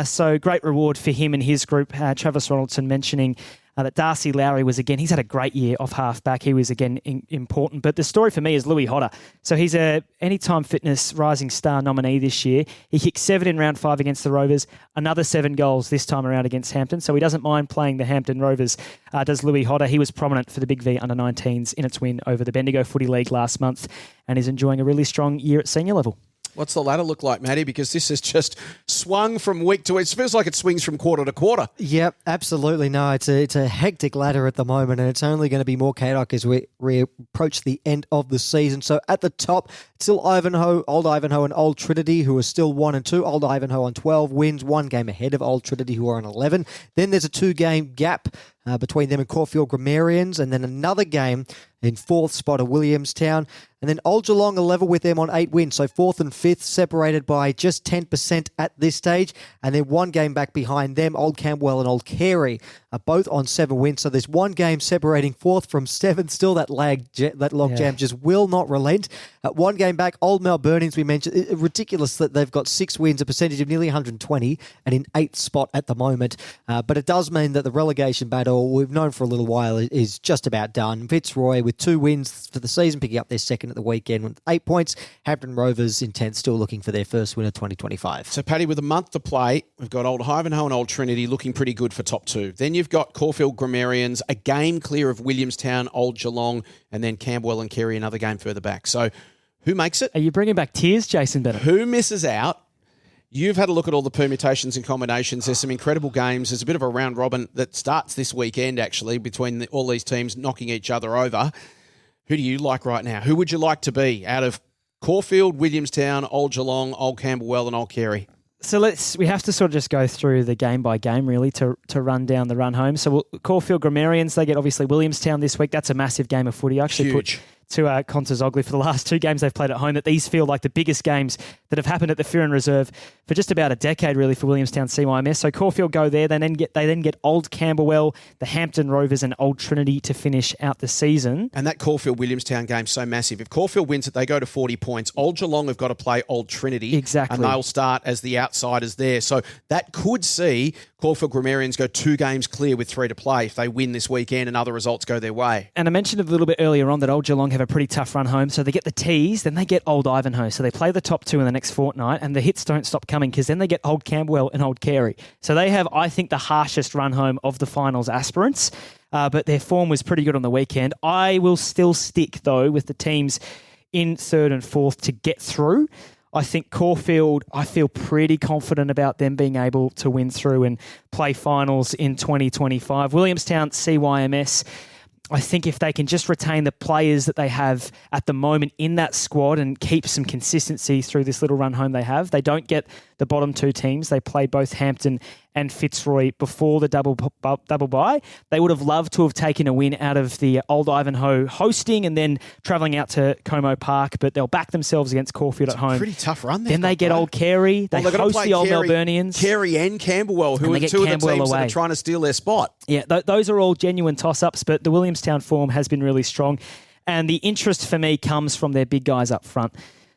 So great reward for him and his group. Travis Ronaldson mentioning that Darcy Lowry was, again, he's had a great year off half-back. He was, again, important. But the story for me is Louis Hodder. So he's a Anytime Fitness Rising Star nominee this year. He kicked 7 in round 5 against the Rovers, another 7 goals this time around against Hampton. So he doesn't mind playing the Hampton Rovers, does Louis Hodder. He was prominent for the Big V under-19s in its win over the Bendigo Footy League last month and is enjoying a really strong year at senior level. What's the ladder look like, Matty? Because this has just swung from week to week. It feels like it swings from quarter to quarter. Yep, absolutely. No, it's a hectic ladder at the moment, and it's only going to be more chaotic as we approach the end of the season. So at the top, still Old Ivanhoe and Old Trinity, who are still 1 and 2. Old Ivanhoe on 12 wins, 1 game ahead of Old Trinity, who are on 11. Then there's a 2-game gap between them and Caulfield Grammarians, and then another game in 4th spot of Williamstown. And then Old Geelong are level with them on 8 wins. So 4th and 5th separated by just 10% at this stage. And then 1 game back behind them, Old Camberwell and Old Carey are both on 7 wins. So there's 1 game separating 4th from 7th. Still that log jam just will not relent. 1 game back, Old Melburnians, we mentioned. Ridiculous that they've got 6 wins, a percentage of nearly 120, and in 8th spot at the moment. But it does mean that the relegation battle we've known for a little while is just about done. Fitzroy with 2 wins for the season, picking up their second at the weekend with 8 points. Hampton Rovers in 10th, still looking for their first win of 2025. So, Paddy, with a month to play, we've got Old Ivanhoe and Old Trinity looking pretty good for top 2. Then you've got Caulfield Grammarians, a game clear of Williamstown, Old Geelong, and then Camberwell and Carey, another game further back. So, who makes it? Are you bringing back tears, Jason Bennett? Who misses out? You've had a look at all the permutations and combinations. There's some incredible games. There's a bit of a round robin that starts this weekend, actually, between all these teams knocking each other over. Who do you like right now? Who would you like to be out of Caulfield, Williamstown, Old Geelong, Old Camberwell and Old Carey? So we have to sort of just go through the game by game, really, to run down the run home. So Caulfield Grammarians, they get obviously Williamstown this week. That's a massive game of footy. I actually put to Contezoglu for the last 2 games they've played at home, that these feel like the biggest games that have happened at the Fearon Reserve for just about a decade, really, for Williamstown CYMS. So Caulfield go there. They then get Old Camberwell, the Hampton Rovers and Old Trinity to finish out the season. And that Caulfield-Williamstown game's so massive. If Caulfield wins it, they go to 40 points. Old Geelong have got to play Old Trinity. Exactly. And they'll start as the outsiders there. So that could see Caulfield Grammarians go 2 games clear with 3 to play if they win this weekend and other results go their way. And I mentioned a little bit earlier on that Old Geelong have a pretty tough run home. So they get the Tees, then they get Old Ivanhoe. So they play the top 2 in the next fortnight, and the hits don't stop coming because then they get Old Camberwell and Old Carey. So they have, I think, the harshest run home of the finals aspirants. But their form was pretty good on the weekend. I will still stick, though, with the teams in 3rd and 4th to get through. I think Caulfield, I feel pretty confident about them being able to win through and play finals in 2025. Williamstown, CYMS, I think if they can just retain the players that they have at the moment in that squad and keep some consistency through this little run home they have, they don't get the bottom 2 teams. They played both Hampton and Fitzroy before the double bye. They would have loved to have taken a win out of the Old Ivanhoe hosting and then travelling out to Como Park, but they'll back themselves against Caulfield at home. Pretty tough run there. Then they get Old Carey. They host the Old Melburnians. Carey and Camberwell, who are 2 of the teams that are trying to steal their spot. Yeah, those are all genuine toss-ups, but the Williamstown form has been really strong. And the interest for me comes from their big guys up front.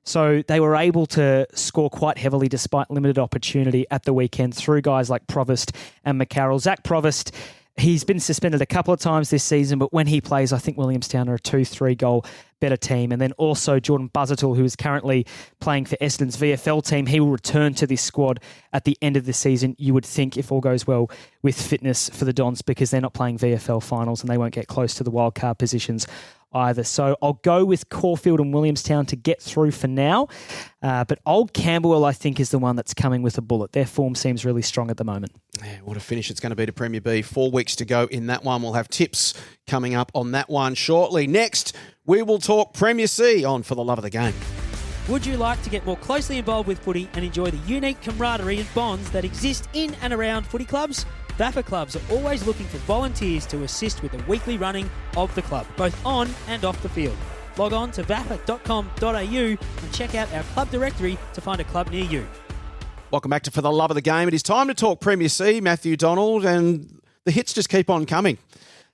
So they were able to score quite heavily despite limited opportunity at the weekend through guys like Provost and McCarroll. Zach Provost, he's been suspended a couple of times this season, but when he plays, I think Williamstown are a 2-3 goal better team. And then also Jordan Buzzertle, who is currently playing for Essendon's VFL team. He will return to this squad at the end of the season, you would think, if all goes well with fitness for the Dons, because they're not playing VFL finals and they won't get close to the wildcard positions either. So I'll go with Caulfield and Williamstown to get through for now. But Old Camberwell, I think, is the one that's coming with a bullet. Their form seems really strong at the moment. Yeah, what a finish it's going to be to Premier B. 4 weeks to go in that one. We'll have tips coming up on that one shortly. Next, we will talk Premier C on For the Love of the Game. Would you like to get more closely involved with footy and enjoy the unique camaraderie and bonds that exist in and around footy clubs? VAFA clubs are always looking for volunteers to assist with the weekly running of the club, both on and off the field. Log on to vafa.com.au and check out our club directory to find a club near you. Welcome back to For the Love of the Game. It is time to talk Premier C, Matthew Donald, and the hits just keep on coming.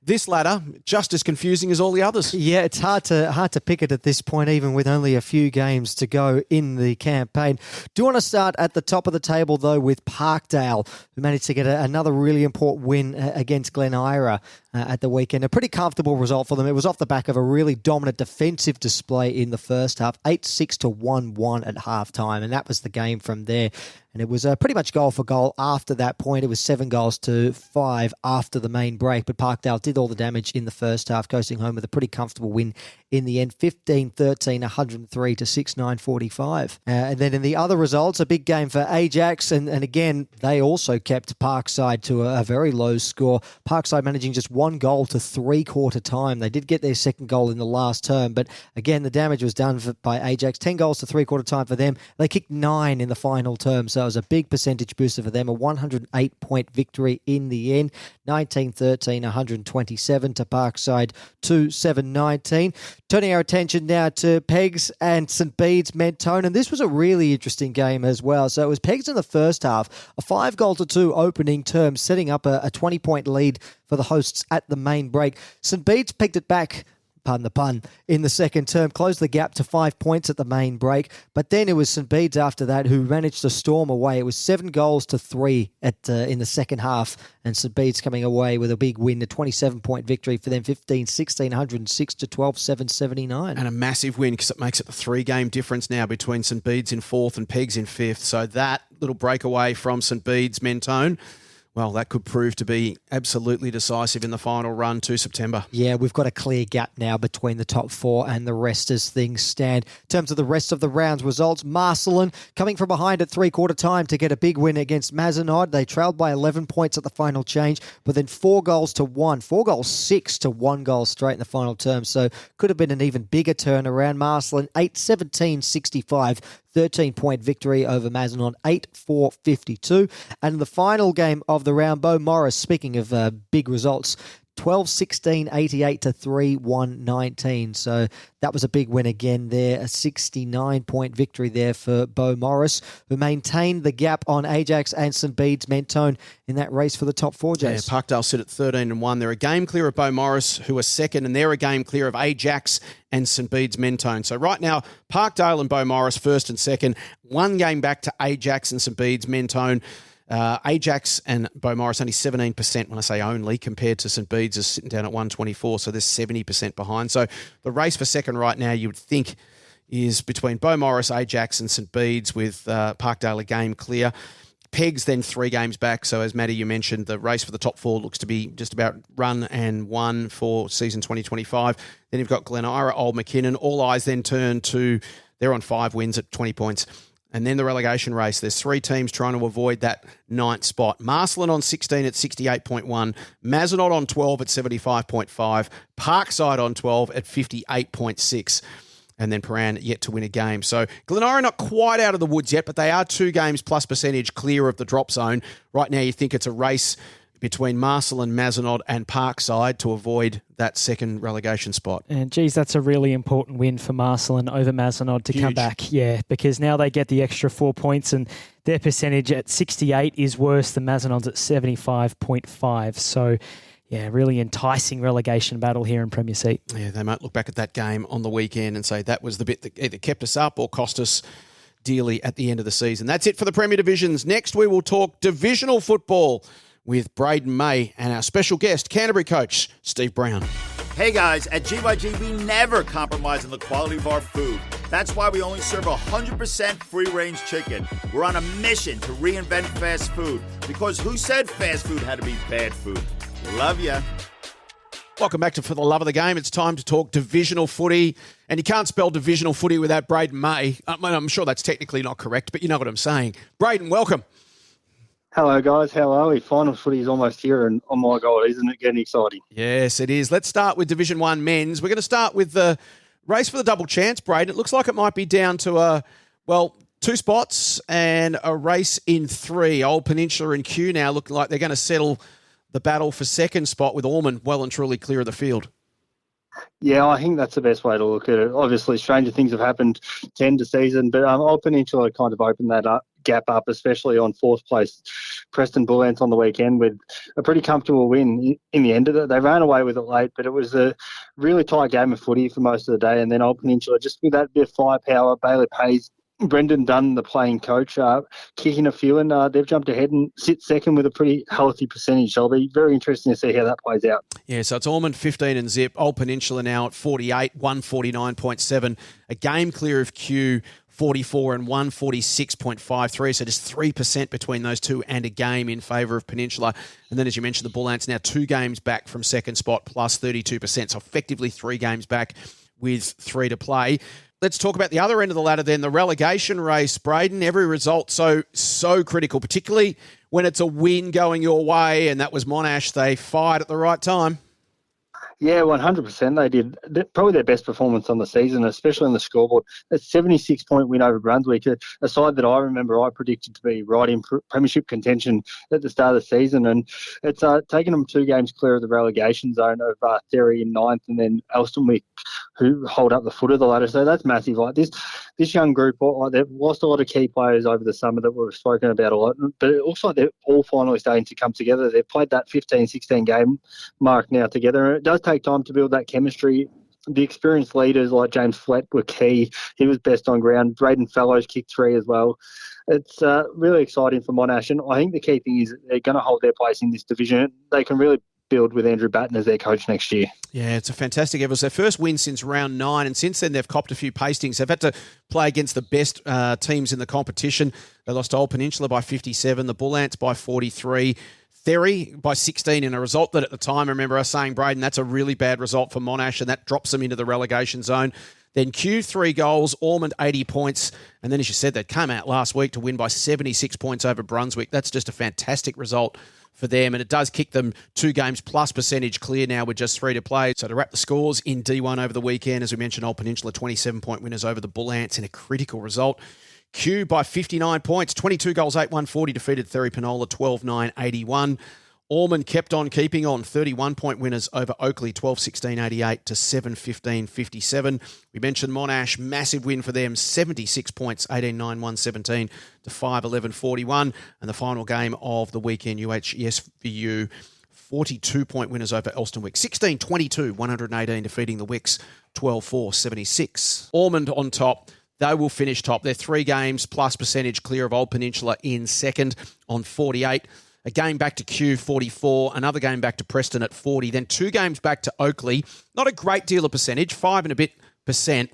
this ladder just as confusing as all the others. Yeah, it's hard to pick it at this point, even with only a few games to go in the campaign. Do want to start at the top of the table, though, with Parkdale, who managed to get another really important win against Glen Ira at the weekend. A pretty comfortable result for them. It was off the back of a really dominant defensive display in the first half, 8-6 to 1-1 at halftime, and that was the game from there. And it was pretty much goal for goal after that point. It was 7-5 after the main break. But Parkdale did all the damage in the first half, coasting home with a pretty comfortable win in the end, 15-13, 103 to 6-9-45. And then in the other results, a big game for Ajax. And again, they also kept Parkside to a very low score. Parkside managing just 1 goal to 3-quarter time. They did get their second goal in the last term. But again, the damage was done by Ajax. 10 goals to 3-quarter time for them. They kicked 9 in the final term. So it was a big percentage booster for them, a 108-point victory in the end, 19-13, 127 to Parkside, 2-7-19. Turning our attention now to Pegs and St Bede's Mentone, and this was a really interesting game as well. So it was Pegs in the first half, a 5-2 opening term, setting up a 20-point lead for the hosts at the main break. St Bede's picked it back, pardon the pun, in the second term, closed the gap to 5 points at the main break. But then it was St Bede's after that who managed to storm away. It was 7-3 in the second half, and St Bede's coming away with a big win, a 27-point victory for them, 15-16, 106 to 12-7, 79. And a massive win because it makes it the 3-game difference now between St Bede's in 4th and Pegs in 5th. So that little breakaway from St Bede's Mentone, well, that could prove to be absolutely decisive in the final run to September. Yeah, we've got a clear gap now between the top 4 and the rest as things stand. In terms of the rest of the round's results, Marcelin coming from behind at 3-quarter time to get a big win against Mazenod. They trailed by 11 points at the final change, but then 4-6 to 1 goal straight in the final term. So could have been an even bigger turnaround. Marcelin 8-17-65. 13-point victory over Mazenod, 8-4-52. And the final game of the round, Beau Morris, speaking of big results, 12-16, 88 to 3-1-19. So that was a big win again there, a 69-point victory there for Beau Morris, who maintained the gap on Ajax and St Bede's Mentone in that race for the top 4, Jace. Yeah, Parkdale sit at 13-1. They're a game clear of Beau Morris, who are second, and they're a game clear of Ajax and St Bede's Mentone. So right now, Parkdale and Beau Morris first and second, 1 game back to Ajax and St Bede's Mentone. Ajax and Beau Morris only 17%, when I say only, compared to St Bede's is sitting down at 124, so they're 70% behind. So the race for second right now, you would think, is between Beau Morris, Ajax and St Bede's, with Parkdale a game clear. Pegs then 3 games back, so as Matty, you mentioned, the race for the top 4 looks to be just about run and won for season 2025. Then you've got Glen Ira, Old McKinnon. All eyes then turn to, they're on 5 wins at 20 points. And then the relegation race, there's 3 teams trying to avoid that 9th spot. Marcelin on 16 at 68.1, Mazenod on 12 at 75.5, Parkside on 12 at 58.6, and then Paran yet to win a game. So Glen Ira not quite out of the woods yet, but they are 2 games plus percentage clear of the drop zone. Right now you think it's a race between Marcelin, Mazenod and Parkside to avoid that second relegation spot. And geez, that's a really important win for Marcelin over Mazenod to come back. Yeah, because now they get the extra 4 points and their percentage at 68 is worse than Mazenod's at 75.5. So yeah, really enticing relegation battle here in Premier Seat. Yeah, they might look back at that game on the weekend and say that was the bit that either kept us up or cost us dearly at the end of the season. That's it for the Premier Divisions. Next, we will talk divisional football with Brayden May and our special guest, Canterbury coach, Steve Brown. Hey guys, at GYG, we never compromise on the quality of our food. That's why we only serve 100% free-range chicken. We're on a mission to reinvent fast food, because who said fast food had to be bad food? Love ya. Welcome back to For the Love of the Game. It's time to talk divisional footy. And you can't spell divisional footy without Brayden May. I mean, I'm sure that's technically not correct, but you know what I'm saying. Brayden, welcome. Hello, guys. How are we? Final footy is almost here, and oh my God, isn't it getting exciting? Yes, it is. Let's start with Division 1 men's. We're going to start with the race for the double chance, Brayden. It looks like it might be down to, 2 spots and a race in 3. Old Peninsula and Kew now looking like they're going to settle the battle for second spot, with Ormond well and truly clear of the field. Yeah, I think that's the best way to look at it. Obviously, stranger things have happened to end the season, but Old Peninsula kind of opened that gap up, especially on 4th place Preston Bull Ants on the weekend with a pretty comfortable win in the end of it. They ran away with it late, but it was a really tight game of footy for most of the day. And then Old Peninsula, just with that bit of firepower, Bailey Pays, Brendan Dunn, the playing coach, kicking a few, and they've jumped ahead and sit second with a pretty healthy percentage. So it'll be very interesting to see how that plays out. Yeah, so it's Ormond 15 and zip. Old Peninsula now at 48, 149.7. A game clear of Q, 44 and 146.53. So just 3% between those two and a game in favour of Peninsula. And then, as you mentioned, the Bull Ants now 2 games back from second spot, plus 32%. So effectively 3 games back with 3 to play. Let's talk about the other end of the ladder then, the relegation race. Braden, every result so critical, particularly when it's a win going your way, and that was Monash. They fired at the right time. Yeah, 100%. They did probably their best performance on the season, especially on the scoreboard. A 76-point win over Brunswick, a side that I remember I predicted to be right in premiership contention at the start of the season. And it's taken them 2 games clear of the relegation zone of Derry in 9th and then Elstonwick, who hold up the foot of the ladder. So that's massive. Like this young group, they've lost a lot of key players over the summer that we've spoken about a lot, but it looks like they're all finally starting to come together. They've played that 15, 16 game mark now together, and it does take time to build that chemistry. The experienced leaders like James Flett were key. He was best on ground. Braden Fellows kicked 3 as well. It's really exciting for Monash, and I think the key thing is they're going to hold their place in this division. They can really build with Andrew Batten as their coach next year. Yeah, it's a fantastic effort. It's their first win since round 9, and since then they've copped a few pastings. They've had to play against the best teams in the competition. They lost to Old Peninsula by 57, the Bull Ants by 43, Therry by 16 in a result that at the time, I remember us saying, Braden, that's a really bad result for Monash, and that drops them into the relegation zone. Then Q 3 goals, Ormond 80 points, and then as you said, they came out last week to win by 76 points over Brunswick. That's just a fantastic result for them, and it does kick them 2 games plus percentage clear now with just 3 to play. So to wrap the scores in D1 over the weekend, as we mentioned, Old Peninsula 27-point winners over the Bull Ants in a critical result. Q by 59 points, 22 goals, 8-1-40, defeated Therry Penola 12-9-81. Ormond kept on keeping on, 31-point winners over Oakley, 12-16-88 to 7-15-57. We mentioned Monash, massive win for them, 76 points, 18-9-1-17 to 5-11-41. And the final game of the weekend, UHSVU, 42-point winners over Elstonwick, 16-22, 118, defeating the Wicks, 12-4-76. Ormond on top. They will finish top. They're 3 games plus percentage clear of Old Peninsula in second on 48. A game back to Q, 44. Another game back to Preston at 40. Then 2 games back to Oakley. Not a great deal of percentage, 5 and a bit %,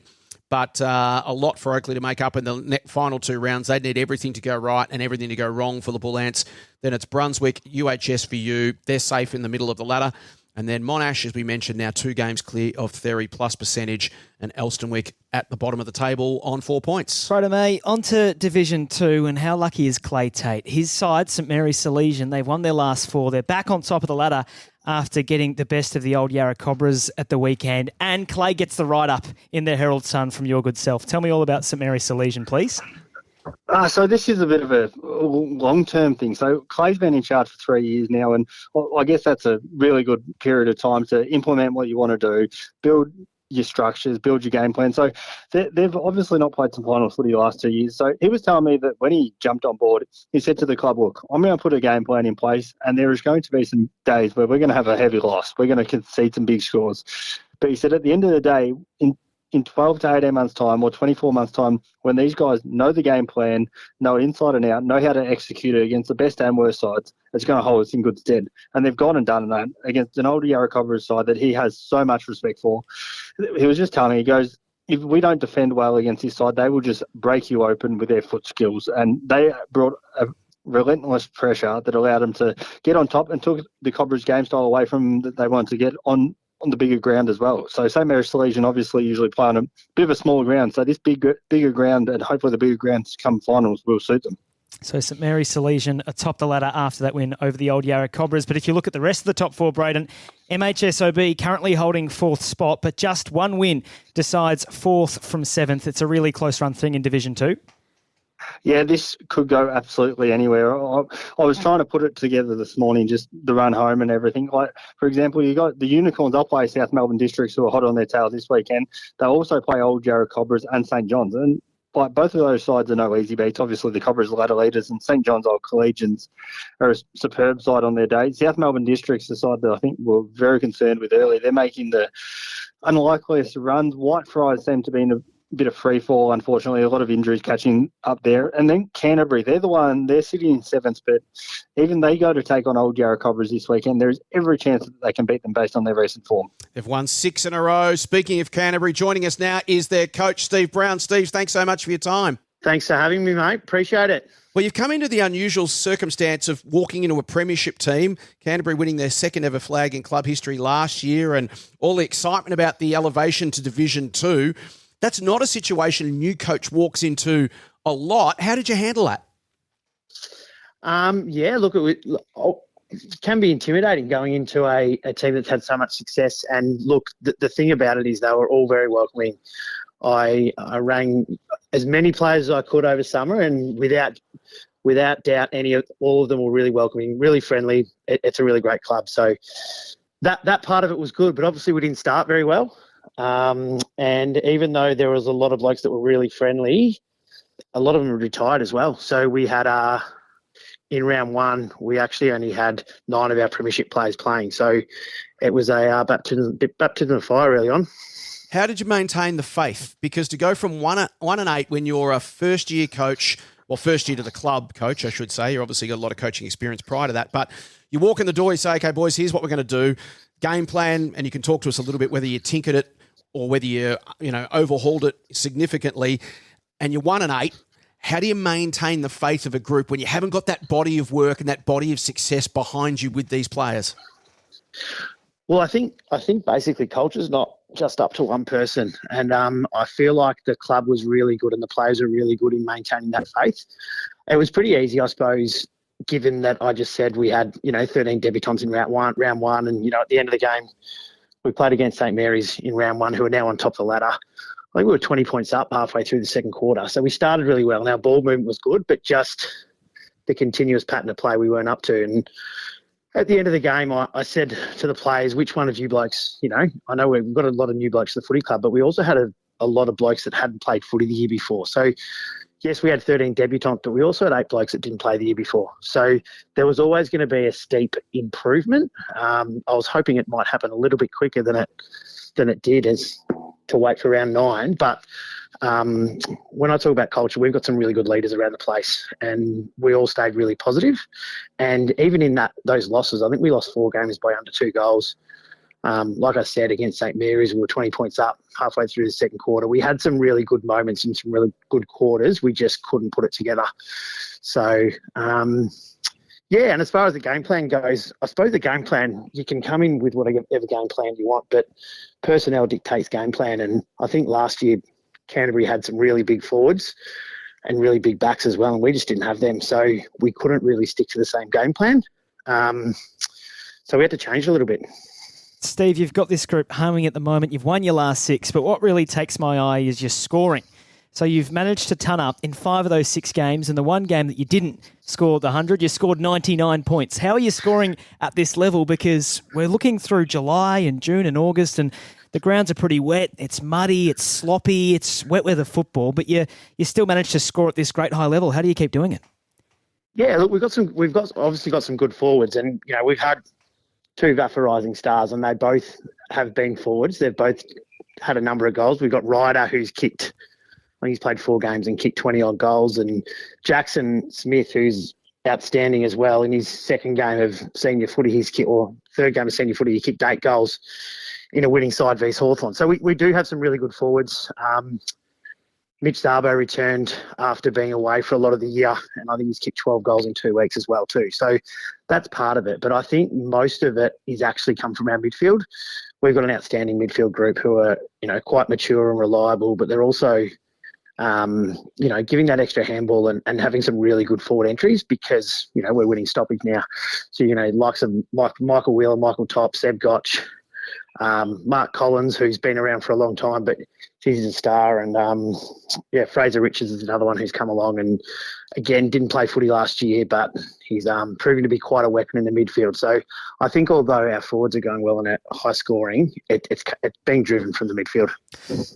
but a lot for Oakley to make up in the final 2 rounds. They'd need everything to go right and everything to go wrong for the Bull Ants. Then it's Brunswick, UHSVU. They're safe in the middle of the ladder. And then Monash, as we mentioned, now 2 games clear of Therry plus percentage, and Elstonwick at the bottom of the table on 4 points. BRAYDEN May, on to Division 2, and how lucky is Clay Tate? His side, St Mary's Salesian, they've won their last 4. They're back on top of the ladder after getting the best of the old Yarra Cobras at the weekend, and Clay gets the write-up in the Herald Sun from your good self. Tell me all about St Mary's Salesian, please. So this is a bit of a long-term thing. So Clay's been in charge for 3 years now, and I guess that's a really good period of time to implement what you want to do, build your structures, build your game plan. So they've obviously not played some final footy the last 2 years. So he was telling me that when he jumped on board, he said to the club, look, I'm going to put a game plan in place, and there is going to be some days where we're going to have a heavy loss. We're going to concede some big scores. But he said at the end of the day, in 12 to 18 months' time or 24 months' time, when these guys know the game plan, know it inside and out, know how to execute it against the best and worst sides, it's going to hold us in good stead. And they've gone and done that against an older Yarra Cobras side that he has so much respect for. He was just telling me, he goes, if we don't defend well against this side, they will just break you open with their foot skills. And they brought a relentless pressure that allowed them to get on top and took the Cobras game style away from that they wanted to get on the bigger ground as well. So St Mary's Salesian obviously usually play on a bit of a smaller ground. So this bigger ground, and hopefully the bigger grounds come finals will suit them. So St Mary's Salesian atop the ladder after that win over the old Yarra Cobras. But if you look at the rest of the top 4, Braden, MHSOB currently holding 4th spot, but just 1 win decides 4th from 7th. It's a really close run thing in Division 2. Yeah, this could go absolutely anywhere. I was trying to put it together this morning, just the run home and everything. Like, for example, you got the Unicorns. They'll play South Melbourne Districts, who are hot on their tails this weekend. They'll also play Old Yarra Cobras and St John's. And But both of those sides are no easy beats. Obviously, the Cobras ladder leaders and St John's Old Collegians are a superb side on their day. South Melbourne District's the side that I think we're very concerned with early. They're making the unlikeliest runs. Whitefriars seem to be in a bit of free fall, unfortunately. A lot of injuries catching up there. And then Canterbury, they're sitting in seventh, but even they go to take on Old Yarra Cobras this weekend. There's every chance that they can beat them based on their recent form. They've won 6 in a row. Speaking of Canterbury, joining us now is their coach, Steve Brown. Steve, thanks so much for your time. Thanks for having me, mate. Appreciate it. Well, you've come into the unusual circumstance of walking into a premiership team, Canterbury winning their second ever flag in club history last year, and all the excitement about the elevation to Division 2. That's not a situation a new coach walks into a lot. How did you handle that? It can be intimidating going into a team that's had so much success. And look, the thing about it is they were all very welcoming. I rang as many players as I could over summer, and without doubt, all of them were really welcoming, really friendly. It's a really great club. So that part of it was good, but obviously we didn't start very well. And even though there was a lot of blokes that were really friendly, a lot of them were retired as well. So we had in round one, we actually only had 9 of our premiership players playing. So it was a baptism of fire early on. How did you maintain the faith? Because to go from 1-8 when you're a first-year coach, well, first year to the club coach, I should say. You obviously got a lot of coaching experience prior to that. But you walk in the door, you say, okay, boys, here's what we're going to do. Game plan, and you can talk to us a little bit whether you tinkered it or whether you overhauled it significantly, and you're 1-8. How do you maintain the faith of a group when you haven't got that body of work and that body of success behind you with these players? Well, I think basically culture's not just up to one person, and I feel like the club was really good and the players are really good in maintaining that faith. It was pretty easy, I suppose, given that I just said we had 13 debutants in round one, and at the end of the game we played against St Mary's in round one, who are now on top of the ladder. I think we were 20 points up halfway through the second quarter. So we started really well, and our ball movement was good, but just the continuous pattern of play we weren't up to. And at the end of the game, I said to the players, which one of you blokes, I know we've got a lot of new blokes at the footy club, but we also had a lot of blokes that hadn't played footy the year before. So yes, we had 13 debutants, but we also had 8 blokes that didn't play the year before. So there was always going to be a steep improvement. I was hoping it might happen a little bit quicker than it did, as to wait for round 9. But when I talk about culture, we've got some really good leaders around the place, and we all stayed really positive. And even in those losses, I think we lost 4 games by under 2 goals. Like I said, against St Mary's, we were 20 points up halfway through the second quarter. We had some really good moments and some really good quarters. We just couldn't put it together. So, and as far as the game plan goes, I suppose the game plan, you can come in with whatever game plan you want, but personnel dictates game plan. And I think last year Canterbury had some really big forwards and really big backs as well, and we just didn't have them. So we couldn't really stick to the same game plan. So we had to change a little bit. Steve, you've got this group humming at the moment. You've won your last 6, but what really takes my eye is your scoring. So you've managed to ton up in 5 of those 6 games, and the one game that you didn't score the 100, you scored 99 points. How are you scoring at this level? Because we're looking through July and June and August, and the grounds are pretty wet. It's muddy, it's sloppy, it's wet weather football, but you still managed to score at this great high level. How do you keep doing it? Yeah, look, we've obviously got some good forwards, and we've had 2 VAFA rising stars, and they both have been forwards. They've both had a number of goals. We've got Ryder, who's kicked, I think he's played 4 games and kicked 20-odd goals, and Jackson Smith, who's outstanding as well. In his second game of senior footy, third game of senior footy, he kicked 8 goals in a winning side vs Hawthorn. So we do have some really good forwards. Mitch Darbo returned after being away for a lot of the year, and I think he's kicked 12 goals in 2 weeks as well too. So that's part of it. But I think most of it is actually come from our midfield. We've got an outstanding midfield group who are, quite mature and reliable, but they're also, giving that extra handball and having some really good forward entries because, we're winning stoppage now. So, likes of Michael Wheeler, Michael Topp, Seb Gotch, Mark Collins, who's been around for a long time, but He's a star. And, Fraser Richards is another one who's come along and, again, didn't play footy last year, but he's proven to be quite a weapon in the midfield. So I think although our forwards are going well and at high scoring, it's being driven from the midfield.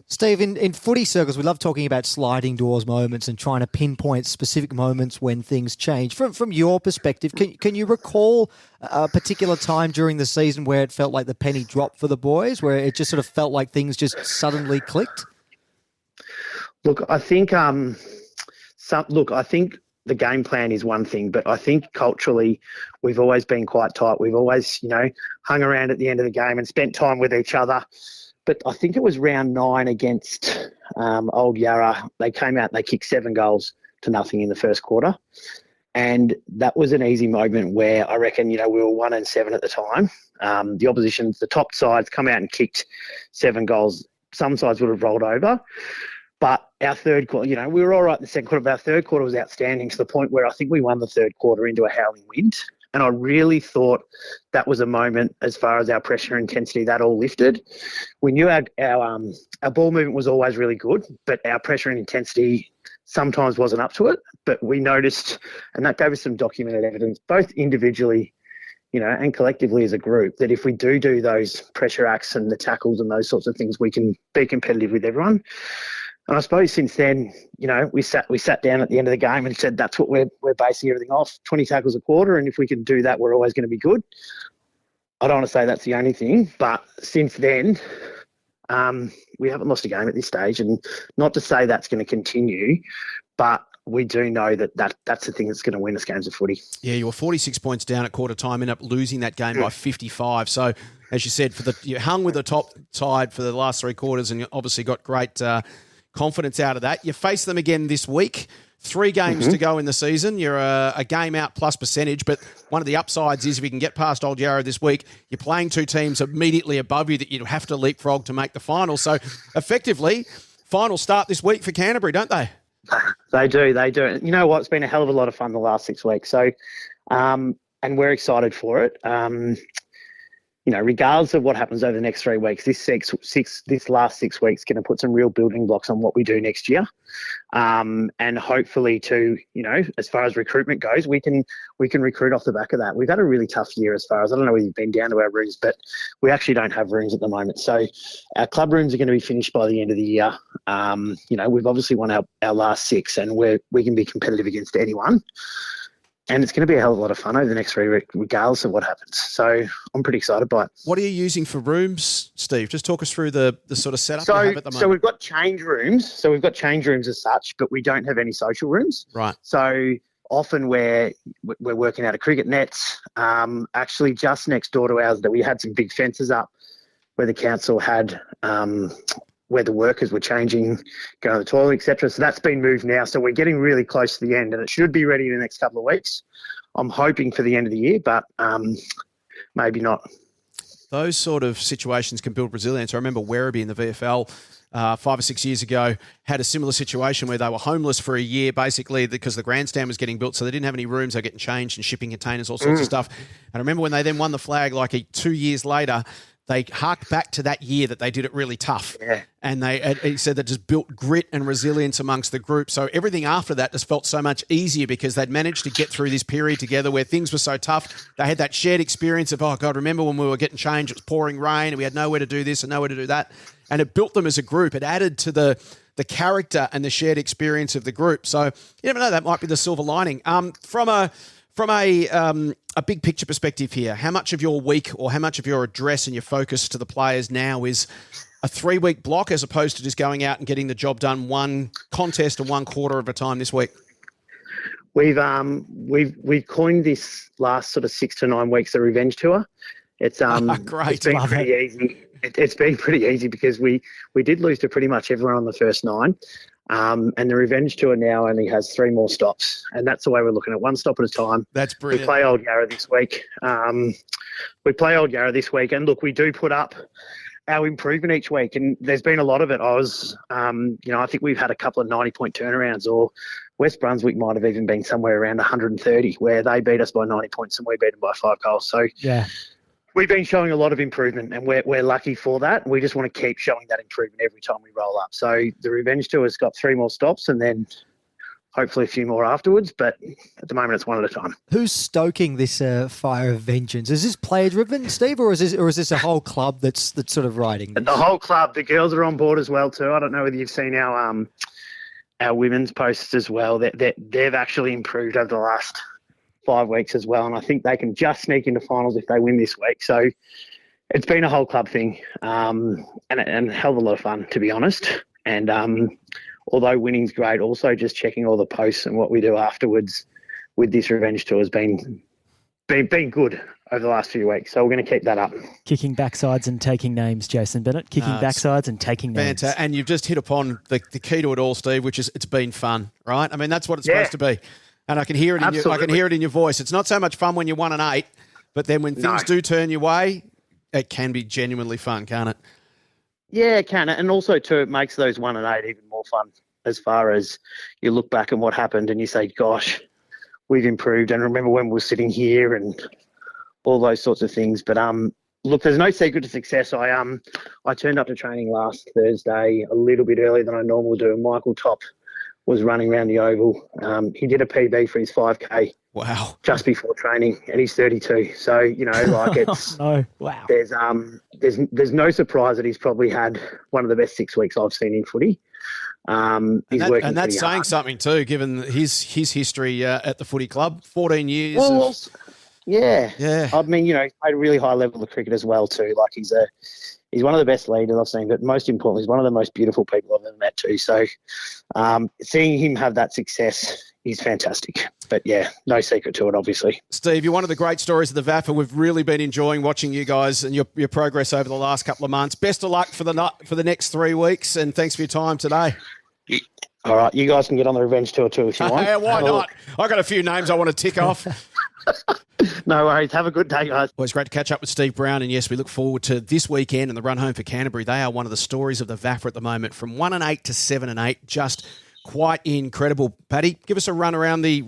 Steve, in footy circles, we love talking about sliding doors moments and trying to pinpoint specific moments when things change. From your perspective, can you recall a particular time during the season where it felt like the penny dropped for the boys, where it just sort of felt like things just suddenly clicked? Look, I think I think the game plan is one thing, but I think culturally we've always been quite tight. We've always, hung around at the end of the game and spent time with each other. But I think it was round 9 against Old Yarra. They came out and they kicked 7 goals to nothing in the first quarter. And that was an easy moment where I reckon, we were 1-7 at the time. The opposition, the top sides come out and kicked 7 goals. Some sides would have rolled over. But our third quarter, we were all right in the second quarter, but our third quarter was outstanding to the point where I think we won the third quarter into a howling wind. And I really thought that was a moment as far as our pressure intensity, that all lifted. We knew our ball movement was always really good, but our pressure and intensity sometimes wasn't up to it. But we noticed, and that gave us some documented evidence, both individually, and collectively as a group, that if we do those pressure acts and the tackles and those sorts of things, we can be competitive with everyone. And I suppose since then, we sat down at the end of the game and said that's what we're basing everything off, 20 tackles a quarter, and if we can do that, we're always going to be good. I don't want to say that's the only thing, but since then, we haven't lost a game at this stage, and not to say that's going to continue, but we do know that's the thing that's going to win us games of footy. Yeah, you were 46 points down at quarter time, ended up losing that game by 55. So, as you said, you hung with the top side for the last 3 quarters, and you obviously got great confidence out of that. You face them again this week. 3 games to go in the season. You're a game out plus percentage, but one of the upsides is if you can get past Old Yarra this week, you're playing 2 teams immediately above you that you'd have to leapfrog to make the final. So, effectively, final start this week for Canterbury, don't they? They do. You know what? It's been a hell of a lot of fun the last 6 weeks. So, and we're excited for it. Regardless of what happens over the next 3 weeks, this last 6 weeks going to put some real building blocks on what we do next year. And hopefully too, as far as recruitment goes, we can recruit off the back of that. We've had a really tough year as far as, I don't know whether you've been down to our rooms, but we actually don't have rooms at the moment. So our club rooms are going to be finished by the end of the year. We've obviously won our last 6 and we can be competitive against anyone. And it's going to be a hell of a lot of fun over the next 3 weeks, regardless of what happens. So I'm pretty excited by it. What are you using for rooms, Steve? Just talk us through the sort of setup you have at the moment. So we've got change rooms. So we've got change rooms as such, but we don't have any social rooms. Right. So often we're working out of cricket nets. Actually, just next door to ours, that we had some big fences up where the council had where the workers were changing, going to the toilet, etc. So that's been moved now. So we're getting really close to the end, and it should be ready in the next couple of weeks. I'm hoping for the end of the year, but maybe not. Those sort of situations can build resilience. I remember Werribee in the VFL 5 or 6 years ago had a similar situation where they were homeless for a year, basically because the grandstand was getting built, so they didn't have any rooms. They were getting changed and shipping containers, all sorts of stuff. And I remember when they then won the flag, 2 years later, they harked back to that year that they did it really tough. Yeah. And he said that just built grit and resilience amongst the group. So everything after that just felt so much easier because they'd managed to get through this period together where things were so tough. They had that shared experience of, oh, God, remember when we were getting changed, it was pouring rain and we had nowhere to do this and nowhere to do that. And it built them as a group. It added to the character and the shared experience of the group. So you never know, that might be the silver lining. From a big picture perspective here, how much of your week or how much of your address and your focus to the players now is a 3-week block as opposed to just going out and getting the job done one contest and 1 quarter of a time this week? We've coined this last sort of 6 to 9 weeks the revenge tour. It's great. It's been pretty easy. It's been pretty easy because we did lose to pretty much everyone on the first 9. And the revenge tour now only has 3 more stops. And that's the way we're looking at, 1 stop at a time. That's brilliant. We play Old Yarra this week. And look, we do put up our improvement each week. And there's been a lot of it. I think we've had a couple of 90-point turnarounds, or West Brunswick might have even been somewhere around 130, where they beat us by 90 points and we beat them by 5 goals. So, yeah. We've been showing a lot of improvement, and we're lucky for that. We just want to keep showing that improvement every time we roll up. So the Revenge Tour has got 3 more stops and then hopefully a few more afterwards, but at the moment it's one at a time. Who's stoking this fire of vengeance? Is this player-driven, Steve, or is this a whole club that's sort of riding this? The whole club, the girls are on board as well too. I don't know whether you've seen our women's posts as well. They've actually improved over the last 5 weeks as well, and I think they can just sneak into finals if they win this week. So it's been a whole club thing, and a hell of a lot of fun, to be honest. And although winning's great, also just checking all the posts and what we do afterwards with this Revenge Tour has been good over the last few weeks. So we're going to keep that up. Kicking backsides and taking names, Jason Bennett. Kicking backsides and taking names. Fantastic. And you've just hit upon the key to it all, Steve, which is it's been fun, right? I mean, that's what it's supposed to be. And I can hear it in your voice. It's not so much fun when you're 1-8, but then when things do turn your way, it can be genuinely fun, can't it? Yeah, it can. And also, too, it makes those 1-8 even more fun as far as you look back and what happened and you say, gosh, we've improved. And remember when we were sitting here and all those sorts of things. But look, there's no secret to success. I turned up to training last Thursday a little bit earlier than I normally do. Michael Top was running around the oval. He did a PB for his 5K. Wow. Just before training, and he's 32. So, like it's no. Wow. There's no surprise that he's probably had one of the best 6 weeks I've seen in footy. He's working and that's saying hard. something too, given his history at the footy club, 14 years. Yeah. I mean, he played a really high level of cricket as well too. Like he's one of the best leaders I've seen, but most importantly, he's one of the most beautiful people I've ever met too. So seeing him have that success is fantastic. But yeah, no secret to it, obviously. Steve, you're one of the great stories of the VAFA. We've really been enjoying watching you guys and your progress over the last couple of months. Best of luck for the next 3 weeks, and thanks for your time today. All right, you guys can get on the Revenge Tour too if you want. Yeah, why not? I got a few names I want to tick off. No worries. Have a good day, guys. Well, it's great to catch up with Steve Brown, and yes, we look forward to this weekend and the run home for Canterbury. They are one of the stories of the VAFA at the moment, from 1-8 to 7-8, just quite incredible. Paddy, give us a run around the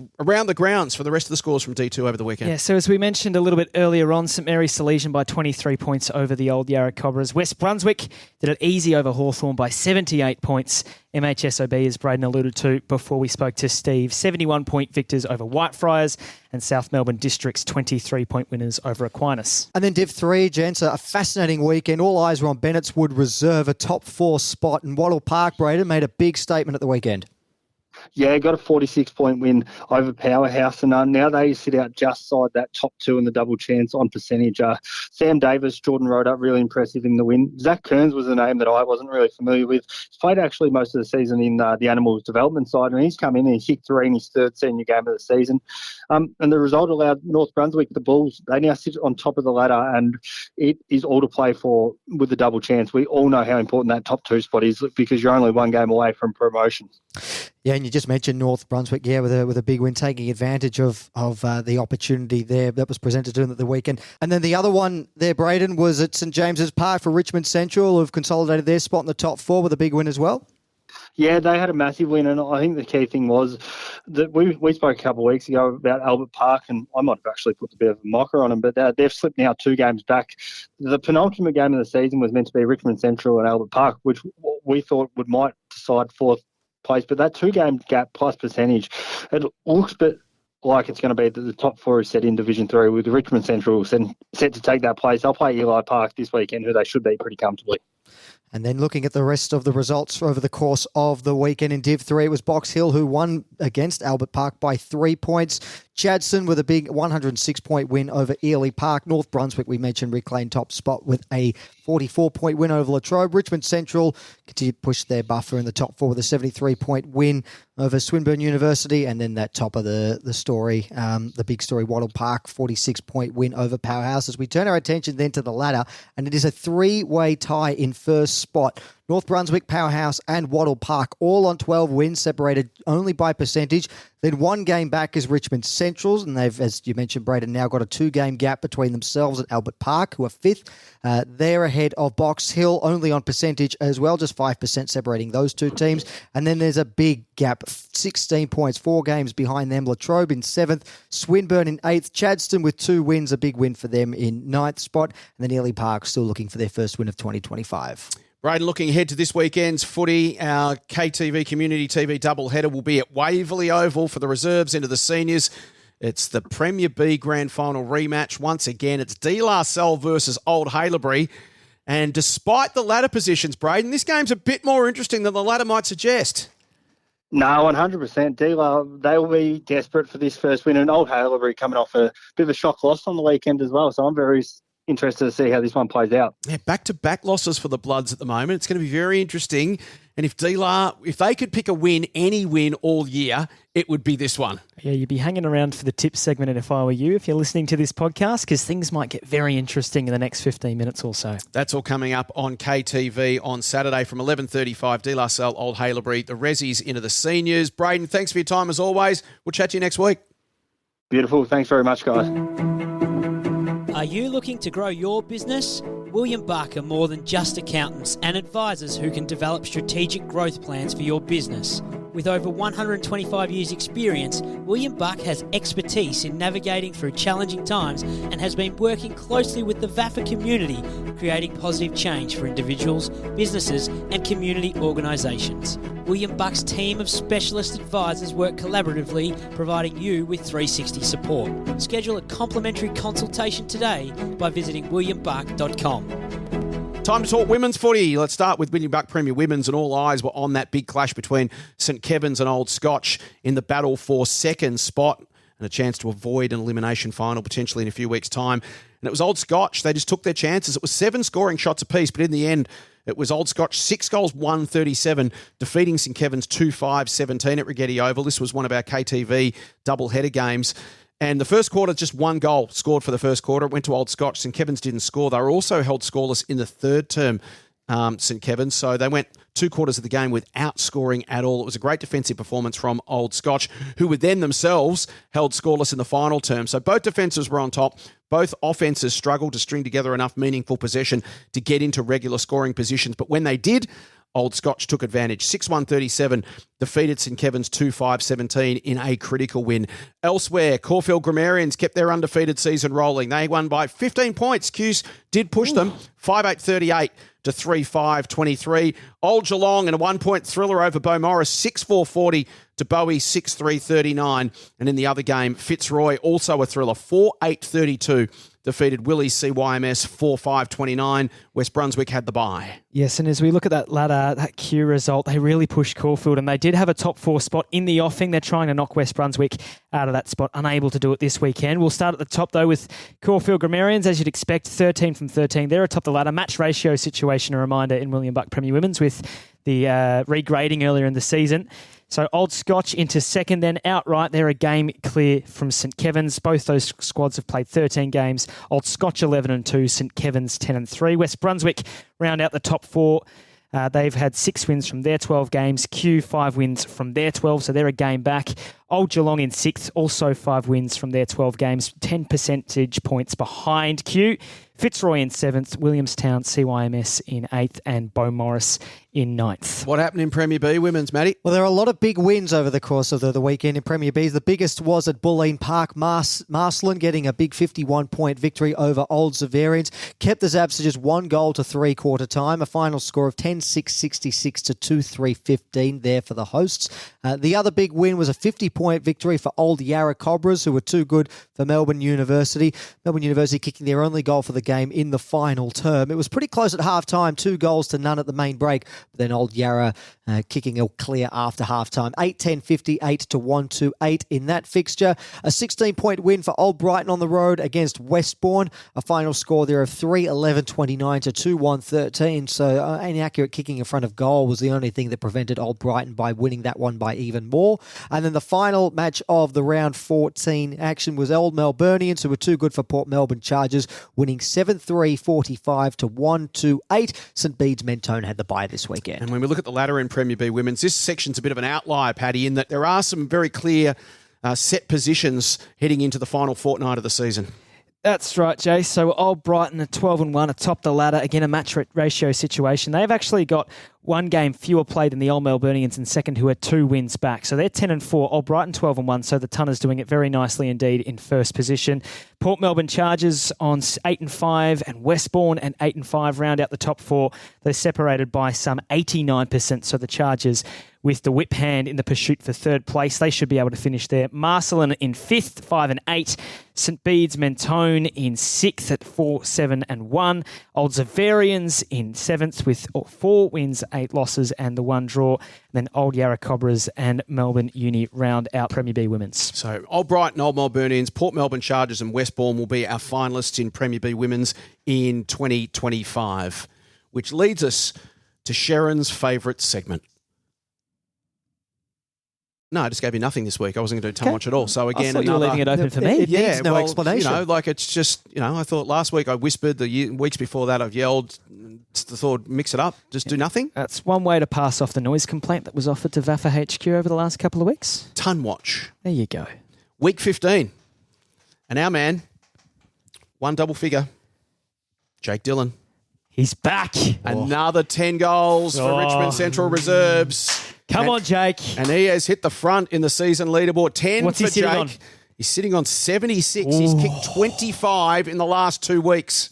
grounds for the rest of the scores from D2 over the weekend. Yeah, so as we mentioned a little bit earlier on, St Mary's Salesian by 23 points over the Old Yarra Cobras. West Brunswick did it easy over Hawthorn by 78 points. MHSOB, as Braden alluded to before we spoke to Steve, 71-point victors over Whitefriars, and South Melbourne District's 23-point winners over Aquinas. And then Div 3, gents, a fascinating weekend. All eyes were on Bennett's Wood Reserve, a top 4 spot. And Wattle Park, Braden, made a big statement at the weekend. Yeah, got a 46-point win over Powerhouse, and now they sit out just side that top 2 in the double chance on percentage. Sam Davis, Jordan rode up really impressive in the win. Zach Kearns was a name that I wasn't really familiar with. He's played actually most of the season in the Animals development side, and he's come in and he's hit 3 in his 3rd senior game of the season. And the result allowed North Brunswick, the Bulls, they now sit on top of the ladder, and it is all to play for with the double chance. We all know how important that top 2 spot is because you're only 1 game away from promotion. Yeah, and you just mentioned North Brunswick, with a big win, taking advantage of the opportunity there that was presented to them at the weekend. And then the other one there, Braden, was at St James's Park for Richmond Central, who've consolidated their spot in the top 4 with a big win as well. Yeah, they had a massive win, and I think the key thing was that we spoke a couple of weeks ago about Albert Park, and I might have actually put a bit of a mocker on them, but they've slipped now 2 games back. The penultimate game of the season was meant to be Richmond Central and Albert Park, which we thought might decide 4th place, but that 2-game gap plus percentage, it looks like it's going to be that the top 4 is set in Division 3 with Richmond Central set to take that place. They'll play Eli Park this weekend, who they should beat pretty comfortably. And then looking at the rest of the results over the course of the weekend in Div 3, it was Box Hill who won against Albert Park by 3 points. Chadstone with a big 106-point win over Ely Park. North Brunswick, we mentioned, reclaimed top spot with a 44-point win over Latrobe. Richmond Central continued to push their buffer in the top 4 with a 73-point win over Swinburne University. And then that top of the story, the big story, Wattle Park, 46-point win over Powerhouse. As we turn our attention then to the ladder, and it is a 3-way tie in first spot. North Brunswick, Powerhouse and Wattle Park all on 12 wins, separated only by percentage. Then one game back is Richmond Centrals, and they've, as you mentioned, Brayden, now got a 2-game gap between themselves and Albert Park, who are 5th. They're ahead of Box Hill, only on percentage as well, just 5% separating those two teams. And then there's a big gap, 16 points, 4 games behind them. Latrobe in 7th, Swinburne in 8th, Chadstone with 2 wins, a big win for them in 9th spot, and then Ely Park still looking for their first win of 2025. Brayden, looking ahead to this weekend's footy, our KTV Community TV doubleheader will be at Waverley Oval for the reserves into the seniors. It's the Premier B Grand Final rematch. Once again, it's De La Salle versus Old Haileybury. And despite the ladder positions, Brayden, this game's a bit more interesting than the ladder might suggest. No, 100%. They will be desperate for this first win. And Old Haileybury coming off a bit of a shock loss on the weekend as well. So I'm very interested to see how this one plays out. Yeah, back-to-back losses for the Bloods at the moment. It's going to be very interesting. And if they could pick a win, any win all year, it would be this one. Yeah, you'd be hanging around for the tips segment if I were you, if you're listening to this podcast, because things might get very interesting in the next 15 minutes or so. That's all coming up on KTV on Saturday from 11:35. De La Salle, Old Haileybury, the Rezzies into the seniors. Brayden, thanks for your time as always. We'll chat to you next week. Beautiful. Thanks very much, guys. Are you looking to grow your business? William Buck are more than just accountants and advisors who can develop strategic growth plans for your business. With over 125 years' experience, William Buck has expertise in navigating through challenging times and has been working closely with the VAFA community, creating positive change for individuals, businesses and community organisations. William Buck's team of specialist advisors work collaboratively, providing you with 360 support. Schedule a complimentary consultation today by visiting williambuck.com. Time to talk women's footy. Let's start with William Buck Premier Women's, and all eyes were on that big clash between St Kevin's and Old Scotch in the battle for second spot and a chance to avoid an elimination final potentially in a few weeks' time. And it was Old Scotch. They just took their chances. It was 7 scoring shots apiece, but in the end, it was Old Scotch 6 goals, 137, defeating St Kevin's 2-5-17 at Rigetti Oval. This was one of our KTV double-header games. And the first quarter, just 1 goal scored for the first quarter. It went to Old Scotch. St Kevin's didn't score. They were also held scoreless in the third term, St Kevin's. So they went 2 quarters of the game without scoring at all. It was a great defensive performance from Old Scotch, who were then themselves held scoreless in the final term. So both defences were on top. Both offences struggled to string together enough meaningful possession to get into regular scoring positions. But when they did, Old Scotch took advantage. 6-1-37, defeated St Kevin's 2-5-17 in a critical win. Elsewhere, Caulfield Grammarians kept their undefeated season rolling. They won by 15 points. Q's did push them, 5-8-38 to 3-5-23. Old Geelong in a 1-point thriller over Beaumaris, 6-4-40 to Bowie, 6-3-39. And in the other game, Fitzroy, also a thriller, 4-8-32. Defeated Willie's CYMS 4-5-29. West Brunswick had the bye. Yes, and as we look at that ladder, that Q result, they really pushed Caulfield, and they did have a top 4 spot in the offing. They're trying to knock West Brunswick out of that spot, unable to do it this weekend. We'll start at the top, though, with Caulfield Grammarians, as you'd expect, 13 from 13. They're atop the ladder. Match ratio situation, a reminder, in William Buck Premier Women's with the regrading earlier in the season. So Old Scotch into second, then outright. They're a game clear from St Kevin's. Both those squads have played 13 games. Old Scotch 11-2, St Kevin's 10-3. West Brunswick round out the top 4. They've had 6 wins from their 12 games. Q 5 wins from their 12, so they're a game back. Old Geelong in 6th, also 5 wins from their 12 games, 10 percentage points behind Q. Fitzroy in 7th, Williamstown CYMS in 8th, and Beaumaris in 9th. What happened in Premier B Women's, Matty? Well, there are a lot of big wins over the course of the weekend in Premier B's. The biggest was at Bulleen Park. Marsland getting a big 51-point victory over Old Zaverians. Kept the Zaps to just 1 goal to 3-quarter time. A final score of 10-6-66 to 2-3-15 there for the hosts. The other big win was a 50-point victory for Old Yarra Cobras, who were too good for Melbourne University. Melbourne University kicking their only goal for the game in the final term. It was pretty close at half-time, 2 goals to none at the main break. But then Old Yarra kicking a clear after half-time. 8-10-58 to 1-2-8 in that fixture. A 16-point win for Old Brighton on the road against Westbourne. A final score there of 3-11-29 to 2-1-13. So inaccurate kicking in front of goal was the only thing that prevented Old Brighton by winning that one by even more. And then the final match of the round 14 action was Old Melburnians, who were too good for Port Melbourne Chargers, winning 7-3, 45-128. St Bede's Mentone had the bye this weekend. And when we look at the ladder in Premier B Women's, this section's a bit of an outlier, Paddy, in that there are some very clear set positions heading into the final fortnight of the season. That's right, Jay. So Old Brighton at 12-1 atop the ladder. Again, a match ratio situation. They've actually got one game fewer played than the Old Melburnians in second, who are 2 wins back. So they're 10-4. Old Brighton 12-1. So the Tunners doing it very nicely indeed in first position. Port Melbourne Chargers on 8-5, and Westbourne and 8-5 round out the top 4. They're separated by some 89%. So the Chargers, with the whip hand in the pursuit for third place, they should be able to finish there. Marcelin in 5th, 5-8. St Bede's Mentone in 6th at 4-7-1. Old Zaverians in 7th with 4 wins, 8 losses and the 1 draw. Then Old Yarra Cobras and Melbourne Uni round out Premier B Women's. So Old Brighton, Old Melburnians, Port Melbourne Chargers and Westbourne will be our finalists in Premier B Women's in 2025, which leads us to Sherrin's favourite segment. No, I just gave you nothing this week. I wasn't going to do Tongue Watch at all. So again, I thought you were leaving it open for me. It needs no explanation. It's just, I thought last week I whispered, weeks before that I've yelled, thought mix it up, just do nothing. That's one way to pass off the noise complaint that was offered to VAFA HQ over the last couple of weeks. Tongue Watch. There you go. Week 15. And our man, one double figure, Jake Dillon. He's back. Another 10 goals for Richmond Central Reserves. Come on, Jake. And he has hit the front in the season leaderboard. 10 What's for he sitting Jake. on? He's sitting on 76. He's kicked 25 in the last 2 weeks.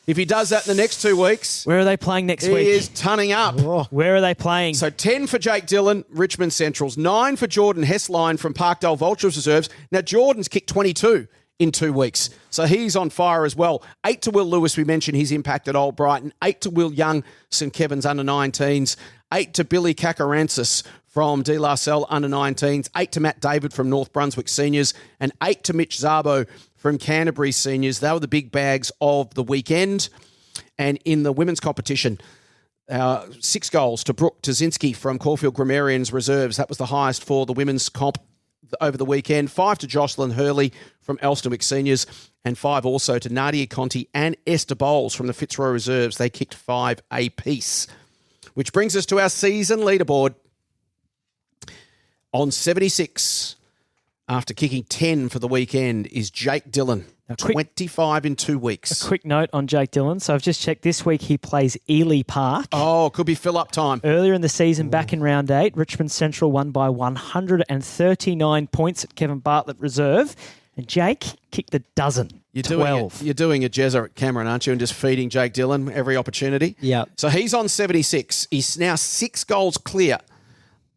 If he does that in the next 2 weeks... Where are they playing next week? He is tunning up. Where are they playing? So 10 for Jake Dillon, Richmond Centrals. 9 for Jordan Hessline from Parkdale Vultures Reserves. Now, Jordan's kicked 22 in 2 weeks. So he's on fire as well. 8 to Will Lewis, we mentioned his impact at Old Brighton. 8 to Will Young, St Kevin's under-19s. 8 to Billy Kakaransis from De La Salle under-19s. 8 to Matt David from North Brunswick Seniors. And 8 to Mitch Zabo from Canterbury Seniors. They were the big bags of the weekend. And in the women's competition, 6 goals to Brooke Tazinski from Caulfield Grammarians Reserves. That was the highest for the women's comp over the weekend. 5 to Jocelyn Hurley from Elstonwick Seniors, and 5 also to Nadia Conti and Esther Bowles from the Fitzroy Reserves. They kicked 5 apiece. Which brings us to our season leaderboard. On 76, after kicking 10 for the weekend, is Jake Dillon. 25 in 2 weeks. A quick note on Jake Dillon. So I've just checked this week he plays Ely Park. Oh, could be fill-up time. Earlier in the season, back in round 8, Richmond Central won by 139 points at Kevin Bartlett Reserve. And Jake kicked a dozen. You're 12. doing a Jezza at Cameron, aren't you? And just feeding Jake Dillon every opportunity. Yeah. So he's on 76. He's now 6 goals clear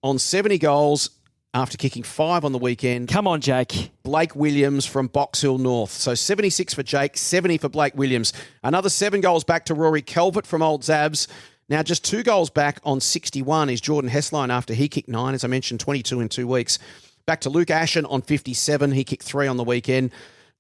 on 70 goals after kicking 5 on the weekend. Come on, Jake. Blake Williams from Box Hill North. So 76 for Jake, 70 for Blake Williams. Another 7 goals back to Rory Calvert from Old Zabs. Now just 2 goals back on 61 is Jordan Hessline after he kicked 9, as I mentioned, 22 in 2 weeks. Back to Luke Ashen on 57. He kicked 3 on the weekend.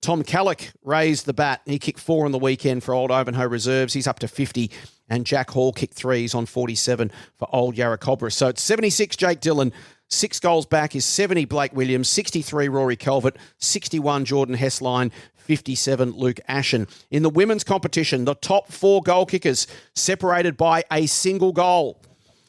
Tom Callick raised the bat. He kicked 4 on the weekend for Old Ivanhoe Reserves. He's up to 50. And Jack Hall kicked 3. He's on 47 for Old Yarra Cobra. So it's 76 Jake Dillon. 6 goals back is 70 Blake Williams, 63 Rory Calvert, 61 Jordan Hessline, 57 Luke Ashen. In the women's competition, the top 4 goal kickers separated by a single goal.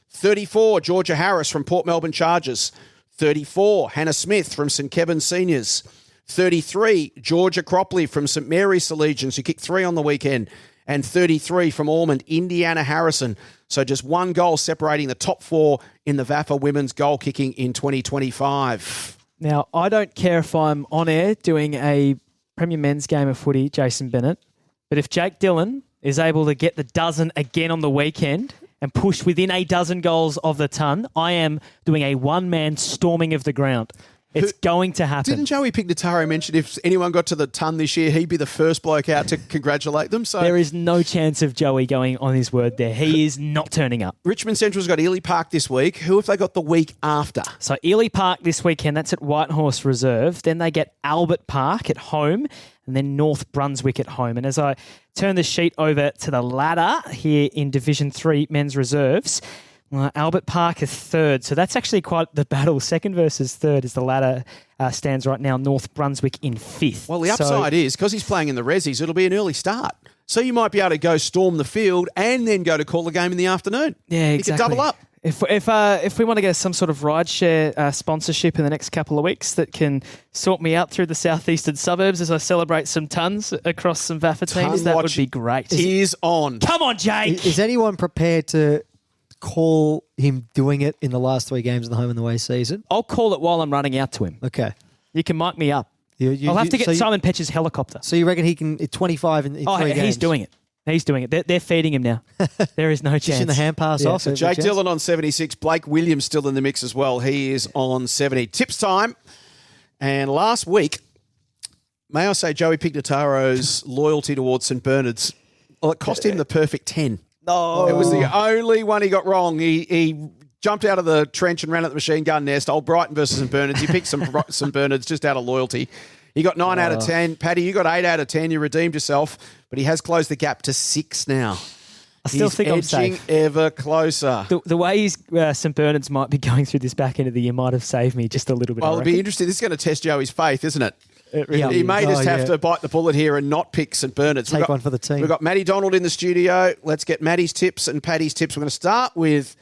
34 Georgia Harris from Port Melbourne Chargers. 34 Hannah Smith from St Kevin's Seniors. 33 Georgia Cropley from St Mary's Salesians, who kicked 3 on the weekend. And 33 from Ormond, Indiana Harrison. So just 1 goal separating the top 4 in the VAFA women's goal kicking in 2025. Now, I don't care if I'm on air doing a Premier Men's game of footy, Jason Bennett, but if Jake Dillon is able to get the dozen again on the weekend and push within a dozen goals of the ton, I am doing a one-man storming of the ground. It's going to happen. Didn't Joey Pignataro mention if anyone got to the ton this year, he'd be the first bloke out to congratulate them? So there is no chance of Joey going on his word there. He is not turning up. Richmond Central's got Ely Park this week. Who have they got the week after? So Ely Park this weekend, that's at Whitehorse Reserve. Then they get Albert Park at home and then North Brunswick at home. And as I turn the sheet over to the ladder here in Division 3 Men's Reserves, Albert Park is 3rd, so that's actually quite the battle. 2nd versus 3rd as the ladder stands right now. North Brunswick in 5th. Well, the upside is, because he's playing in the Resis, it'll be an early start. So you might be able to go storm the field and then go to call the game in the afternoon. Yeah, exactly. You could double up. If we want to get some sort of rideshare sponsorship in the next couple of weeks that can sort me out through the southeastern suburbs as I celebrate some tons across some VAFA teams, that would be great. Is on. Come on, Jake. Is anyone prepared to call him doing it in the last 3 games of the home and away season? I'll call it while I'm running out to him. Okay. You can mic me up. I'll have to get Simon Petch's helicopter. So you reckon he can 25 in 3 games? He's doing it. He's doing it. They're feeding him now. There is no chance. Just in the hand pass off. So Jake Dillon on 76. Blake Williams still in the mix as well. He is on 70. Tips time. And last week, may I say Joey Pignataro's loyalty towards St Bernard's, well, it cost him the perfect 10. No. It was the only one he got wrong. He jumped out of the trench and ran at the machine gun nest. Old Brighton versus St Bernard's. He picked St Bernard's just out of loyalty. He got 9 out of 10. Paddy, you got 8 out of 10. You redeemed yourself, but he has closed the gap to 6 now. I still think I'm edging safe. ever closer. The way St Bernard's might be going through this back end of the year might have saved me just a little bit. Well, it'll be interesting. This is going to test Joey's faith, isn't it? He may just have to bite the bullet here and not pick St Bernard's. Take one for the team. We've got Matty Donald in the studio. Let's get Matty's tips and Paddy's tips. We're going to start with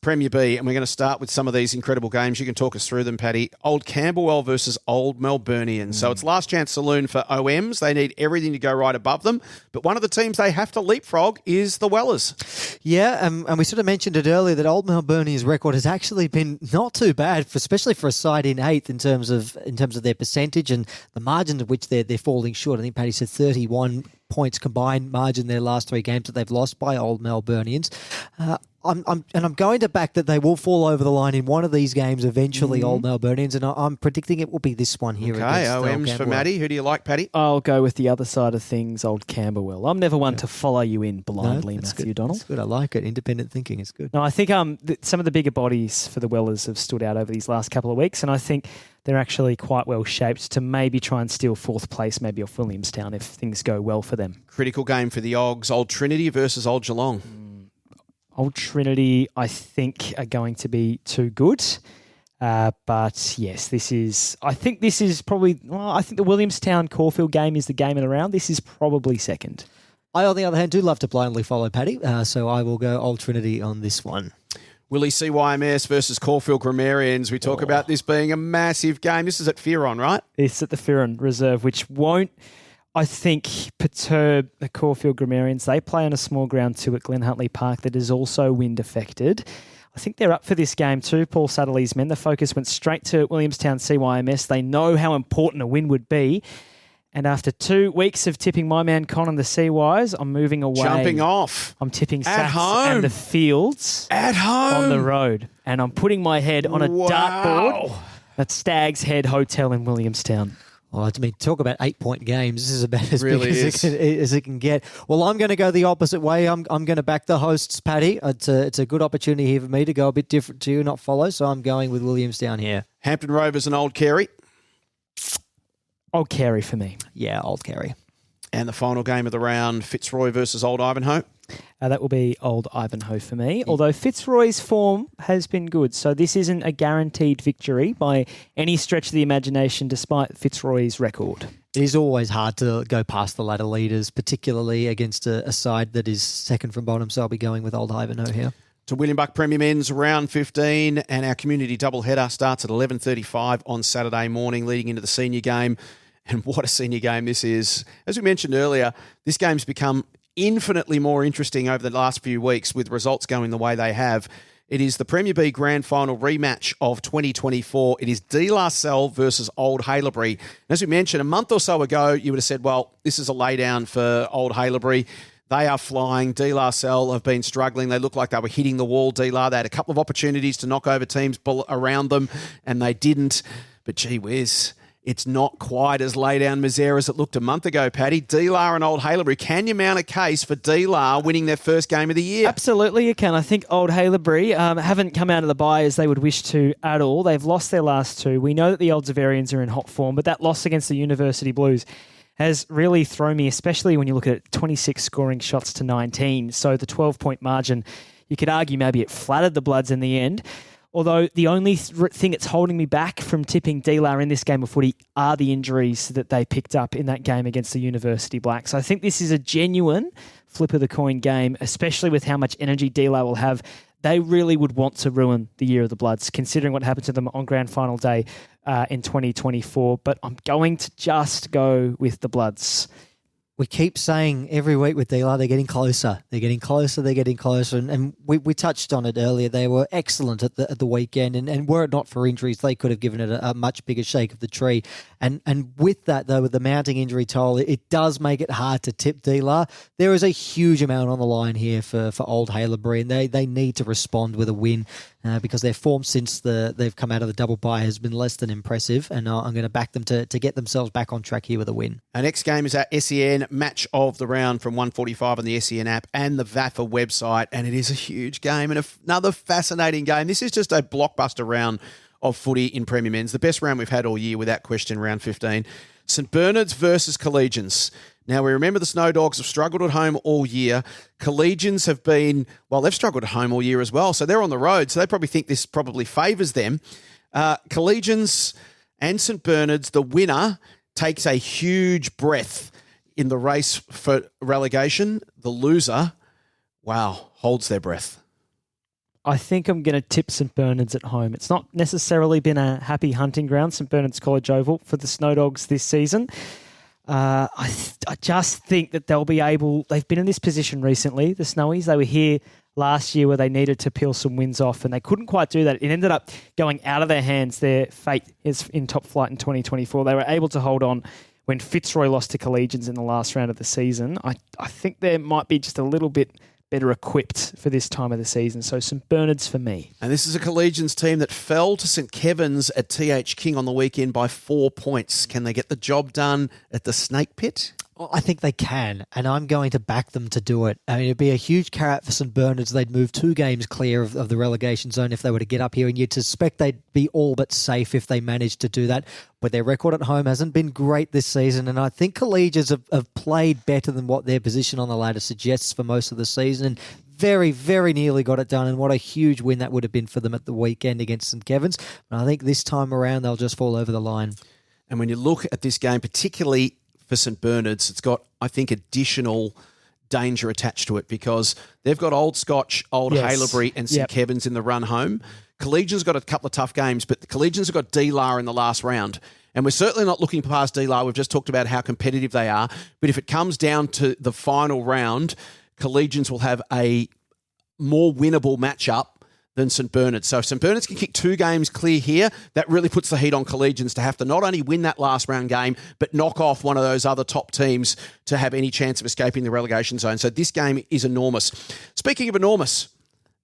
Premier B, and we're going to start with some of these incredible games. You can talk us through them, Paddy. Old Camberwell versus Old Melburnians. So it's last chance saloon for OMs. They need everything to go right above them. But one of the teams they have to leapfrog is the Wellers. Yeah, and we sort of mentioned it earlier that Old Melburnians' record has actually been not too bad, especially for a side in 8th in terms of their percentage and the margin of which they're falling short. I think Paddy said 31 points combined margin their last 3 games that they've lost by Old Melburnians. I'm going to back that they will fall over the line in one of these games eventually, Old Melburnians, and I'm predicting it will be this one here. Okay, OMs for Matty. Who do you like, Paddy? I'll go with the other side of things, Old Camberwell. I'm never one to follow you in blindly, Matthew good. Donald. That's good. I like it. Independent thinking is good. No, I think some of the bigger bodies for the Wellers have stood out over these last couple of weeks, and I think they're actually quite well shaped to maybe try and steal 4th place, maybe off Williamstown if things go well for them. Critical game for the Ogs. Old Trinity versus Old Geelong. Old Trinity, I think, are going to be too good. But yes, I think the Williamstown Caulfield game is the game of the round. This is probably second. I, on the other hand, do love to blindly follow Paddy, so I will go Old Trinity on this one. Willie CYMS versus Caulfield Grammarians. We talk about this being a massive game. This is at Fearon, right? It's at the Fearon Reserve, which won't, I think, perturb the Caulfield Grammarians. They play on a small ground too at Glen Huntly Park that is also wind affected. I think they're up for this game too, Paul Satterley's men. The focus went straight to Williamstown CYMS. They know how important a win would be. And after 2 weeks of tipping my man Con and the CYs, I'm moving away. Jumping off. I'm tipping At Sats home. and the Fields. At home. On the road. And I'm putting my head on a dartboard at Stag's Head Hotel in Williamstown. Oh, I mean, talk about 8-point games. This is about as really big as it can get. Well, I'm going to go the opposite way. I'm going to back the hosts, Paddy. It's a good opportunity here for me to go a bit different to you, not follow. So I'm going with Williamstown here. Hampton Rovers and Old Carey. Old Carey for me. Yeah, Old Carey. And the final game of the round, Fitzroy versus Old Ivanhoe. That will be Old Ivanhoe for me, although Fitzroy's form has been good. So this isn't a guaranteed victory by any stretch of the imagination, despite Fitzroy's record. It is always hard to go past the ladder leaders, particularly against a side that is second from bottom, so I'll be going with Old Ivanhoe here. To William Buck Premier Men's round 15, and our community doubleheader starts at 11:35 on Saturday morning, leading into the senior game. And what a senior game this is. As we mentioned earlier, this game's become infinitely more interesting over the last few weeks with results going the way they have. It is the Premier B Grand Final rematch of 2024. It is De La Salle versus Old Haileybury. As we mentioned, a month or so ago, you would have said, well, this is a laydown for Old Haileybury. They are flying. De La Salle have been struggling. They look like they were hitting the wall, De La. They had a couple of opportunities to knock over teams around them, and they didn't. But gee whiz, it's not quite as laydown misère as it looked a month ago, Paddy. De-La and Old Haileybury. Can you mount a case for De-La winning their first game of the year? Absolutely, you can. I think Old Haileybury haven't come out of the bye as they would wish to at all. They've lost their last 2. We know that the Old Zavarians are in hot form, but that loss against the University Blues has really thrown me, especially when you look at 26 scoring shots to 19. So the 12-point margin, you could argue maybe it flattered the Bloods in the end. Although the only thing that's holding me back from tipping D-Lar in this game of footy are the injuries that they picked up in that game against the University Blacks. I think this is a genuine flip of the coin game, especially with how much energy D-Lar will have. They really would want to ruin the Year of the Bloods, considering what happened to them on grand final day in 2024. But I'm going to just go with the Bloods. We keep saying every week with D-Lar, they're getting closer. They're getting closer. They're getting closer. And we touched on it earlier. They were excellent at the weekend. And were it not for injuries, they could have given it a much bigger shake of the tree. And with that, though, with the mounting injury toll, it does make it hard to tip D-Lar. There is a huge amount on the line here for Old Haileybury, and they need to respond with a win because their form since they've come out of the double bye has been less than impressive. And I'm going to back them to get themselves back on track here with a win. Our next game is our SEN match of the round from 1:45 on the SEN app and the VAFA website, and it is a huge game and another fascinating game. This is just a blockbuster round of footy in Premier Men's, the best round we've had all year without question, round 15. St Bernard's versus Collegians. Now, we remember the Snow Dogs have struggled at home all year. Collegians have been, well, they've struggled at home all year as well, so they're on the road, so they probably think this probably favours them. Collegians and St Bernard's, the winner takes a huge breath in the race for relegation. The loser, wow, holds their breath. I think I'm going to tip St Bernard's at home. It's not necessarily been a happy hunting ground, St Bernard's College Oval, for the Snow Dogs this season. I just think that they'll be able... They've been in this position recently, the Snowies. They were here last year where they needed to peel some wins off, and they couldn't quite do that. It ended up going out of their hands. Their fate is in top flight in 2024. They were able to hold on when Fitzroy lost to Collegians in the last round of the season. I think they might be just a little bit better equipped for this time of the season. So St Bernard's for me. And this is a Collegians team that fell to St Kevin's at TH King on the weekend by 4 points. Can they get the job done at the Snake Pit? Well, I think they can, and I'm going to back them to do it. I mean, it'd be a huge carrot for St Bernard's. They'd move 2 games clear of the relegation zone if they were to get up here, and you'd suspect they'd be all but safe if they managed to do that. But their record at home hasn't been great this season, and I think Collegians have played better than what their position on the ladder suggests for most of the season, and very, very nearly got it done, and what a huge win that would have been for them at the weekend against St Kevin's. But I think this time around, they'll just fall over the line. And when you look at this game, particularly for St Bernard's, it's got, I think, additional danger attached to it because they've got Old Scotch, Old Haileybury and St Kevin's in the run home. Collegians got a couple of tough games, but the Collegians have got D-Lar in the last round. And we're certainly not looking past D-Lar. We've just talked about how competitive they are. But if it comes down to the final round, Collegians will have a more winnable matchup than St Bernard's. So if St Bernard's can kick 2 games clear here, that really puts the heat on Collegians to have to not only win that last round game, but knock off one of those other top teams to have any chance of escaping the relegation zone. So this game is enormous. Speaking of enormous,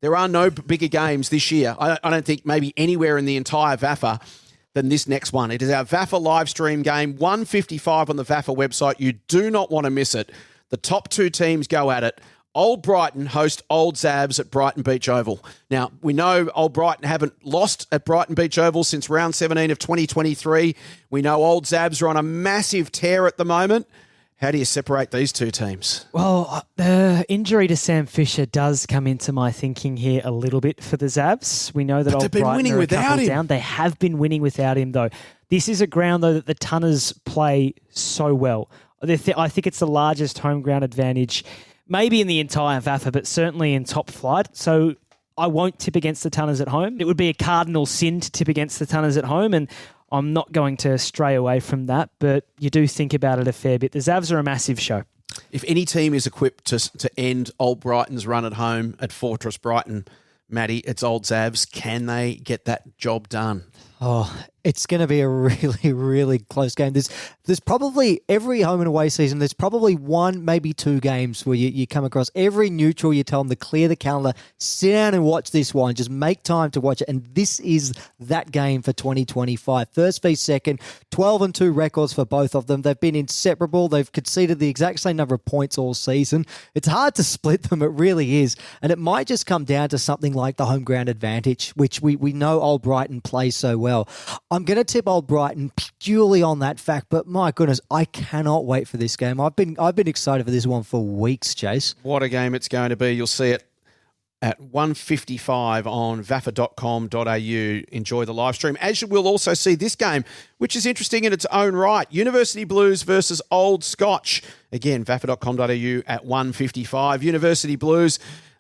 there are no bigger games this year. I don't think maybe anywhere in the entire VAFA than this next one. It is our VAFA live stream game, 1:55 on the VAFA website. You do not want to miss it. The top 2 teams go at it. Old Brighton host Old Zabs at Brighton Beach Oval. Now, we know Old Brighton haven't lost at Brighton Beach Oval since round 17 of 2023. We know Old Zabs are on a massive tear at the moment. How do you separate these 2 teams? Well, the injury to Sam Fisher does come into my thinking here a little bit for the Zabs. We know that Old Brighton are a couple down. They have been winning without him, though. This is a ground, though, that the Tunners play so well. I think it's the largest home ground advantage, maybe in the entire VAFA, but certainly in top flight. So I won't tip against the Tunners at home. It would be a cardinal sin to tip against the Tunners at home, and I'm not going to stray away from that, but you do think about it a fair bit. The Zabs are a massive show. If any team is equipped to end Old Brighton's run at home at Fortress Brighton, Matty, it's Old Zabs. Can they get that job done? Oh, it's going to be a really, really close game. There's probably every home and away season, there's probably 1, maybe 2 games where you come across every neutral, you tell them to clear the calendar, sit down and watch this one, just make time to watch it. And this is that game for 2025. First v second, 12-2 records for both of them. They've been inseparable. They've conceded the exact same number of points all season. It's hard to split them. It really is. And it might just come down to something like the home ground advantage, which we know Old Brighton plays so well. I'm going to tip Old Brighton purely on that fact, but my goodness, I cannot wait for this game. I've been excited for this one for weeks, Chase. What a game it's going to be. You'll see it at 1:55 on vafa.com.au. Enjoy the live stream. As you will also see this game, which is interesting in its own right. University Blues versus Old Scotch. Again, vafa.com.au at 1:55. University Blues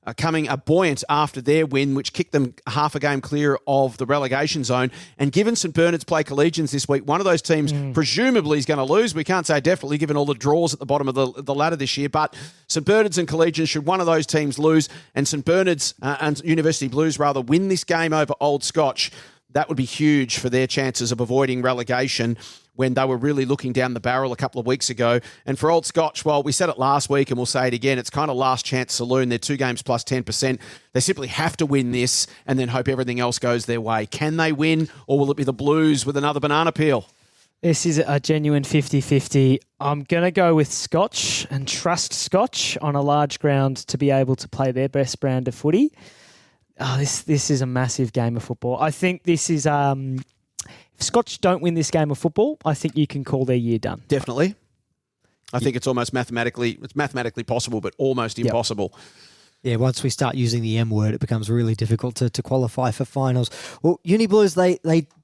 are coming a buoyant after their win, which kicked them half a game clear of the relegation zone. And given St Bernard's play Collegians this week, one of those teams presumably is going to lose. We can't say definitely, given all the draws at the bottom of the ladder this year. But St Bernard's and Collegians, should one of those teams lose, and St Bernard's and University Blues rather win this game over Old Scotch, that would be huge for their chances of avoiding relegation when they were really looking down the barrel a couple of weeks ago. And for Old Scotch, well, we said it last week and we'll say it again, it's kind of last chance saloon. They're 2 games plus 10%. They simply have to win this and then hope everything else goes their way. Can they win, or will it be the Blues with another banana peel? This is a genuine 50-50. I'm going to go with Scotch and trust Scotch on a large ground to be able to play their best brand of footy. Oh, this is a massive game of football. I think this is... if Scotch don't win this game of football, I think you can call their year done. Definitely. I think it's almost mathematically possible, but almost impossible. Yeah, once we start using the M word, it becomes really difficult to qualify for finals. Well, Uni Blues, they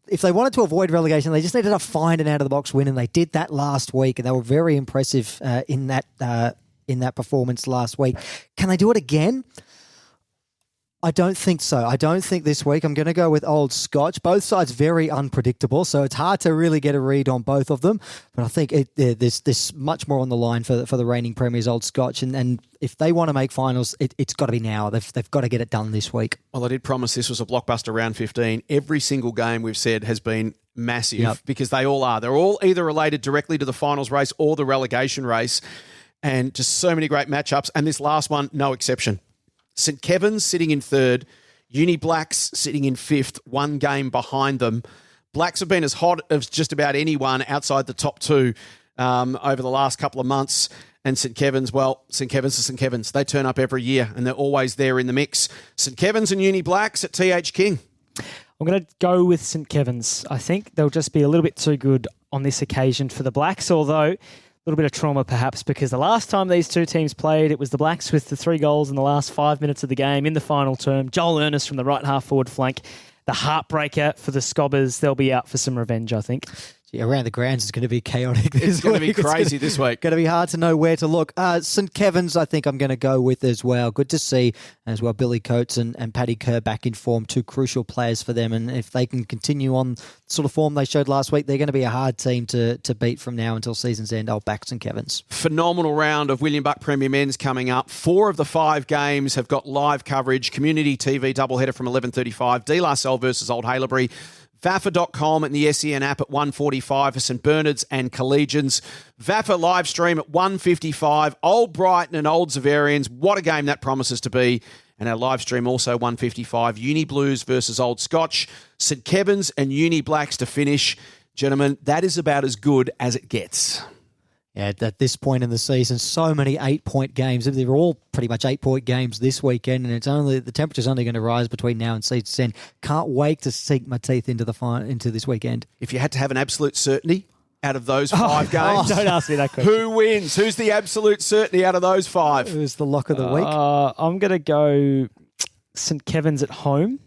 if they wanted to avoid relegation, they just needed to find an out-of-the-box win, and they did that last week, and they were very impressive in that performance last week. Can they do it again? I don't think so. I don't think this week. I'm going to go with Old Scotch. Both sides very unpredictable, so it's hard to really get a read on both of them. But I think there's much more on the line for the reigning premiers, Old Scotch. And if they want to make finals, it's got to be now. They've got to get it done this week. Well, I did promise this was a blockbuster round 15. Every single game we've said has been massive because they all are. They're all either related directly to the finals race or the relegation race. And just so many great matchups. And this last one, no exception. St Kevin's sitting in 3rd, Uni Blacks sitting in 5th, 1 game behind them. Blacks have been as hot as just about anyone outside the top 2 over the last couple of months. And St Kevin's, well, St Kevin's are St Kevin's. They turn up every year and they're always there in the mix. St Kevin's and Uni Blacks at TH King. I'm going to go with St Kevin's. I think they'll just be a little bit too good on this occasion for the Blacks, although... a little bit of trauma perhaps, because the last time these two teams played, it was the Blacks with the 3 goals in the last 5 minutes of the game in the final term. Joel Ernest from the right half forward flank. The heartbreaker for the Scobbers. They'll be out for some revenge, I think. Around the grounds is going to be chaotic this week. It's going to be crazy this week. Going to be hard to know where to look. St Kevin's, I think I'm going to go with as well. Good to see as well Billy Coates and Paddy Kerr back in form, 2 crucial players for them. And if they can continue on sort of form they showed last week, they're going to be a hard team to beat from now until season's end. I'll back St Kevin's. Phenomenal round of William Buck Premier Men's coming up. 4 of the 5 games have got live coverage. Community TV doubleheader from 11:35. De La Salle versus Old Haileybury. VAFA.com and the SEN app at 1:45 for St Bernard's and Collegians. VAFA live stream at 1:55. Old Brighton and Old Zaverians. What a game that promises to be. And our live stream also 1:55. Uni Blues versus Old Scotch. St Kevin's and Uni Blacks to finish. Gentlemen, that is about as good as it gets. Yeah, at this point in the season, so many 8-point games. They're all pretty much 8-point games this weekend, and the temperature's only going to rise between now and season's end. Can't wait to sink my teeth into this weekend. If you had to have an absolute certainty out of those 5 games, don't ask me that question. Who wins? Who's the absolute certainty out of those 5? Who's the lock of the week? I'm going to go St Kevin's at home,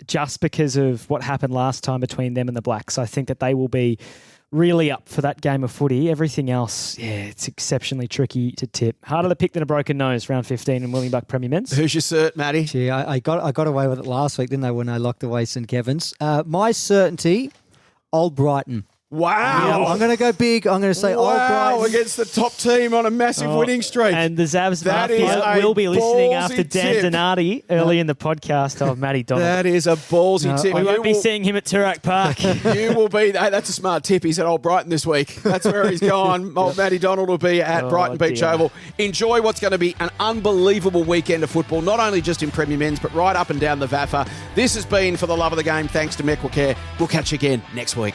just because of what happened last time between them and the Blacks. I think that they will be really up for that game of footy. Everything else, it's exceptionally tricky to tip. Harder to pick than a broken nose, round 15 in William Buck Premier Men's. Who's your cert, Matty? Gee, I got away with it last week, didn't I, when I locked away St Kevin's? My certainty, Old Brighton. Wow. Yeah, I'm going to go big. I'm going to say Old Brighton. Against the top team on a massive winning streak. And the Zabs Mafia will be listening after Dan Donati early in the podcast of Matty Donald. That is a ballsy tip. We won't be seeing him at Turak Park. You will be. Hey, that's a smart tip. He's at Old Brighton this week. That's where he's gone. Old Matty Donald will be at Brighton Beach Oval. Enjoy what's going to be an unbelievable weekend of football, not only just in Premier Men's, but right up and down the VAFA. This has been For the Love of the Game, thanks to MECWACARE. We'll catch you again next week.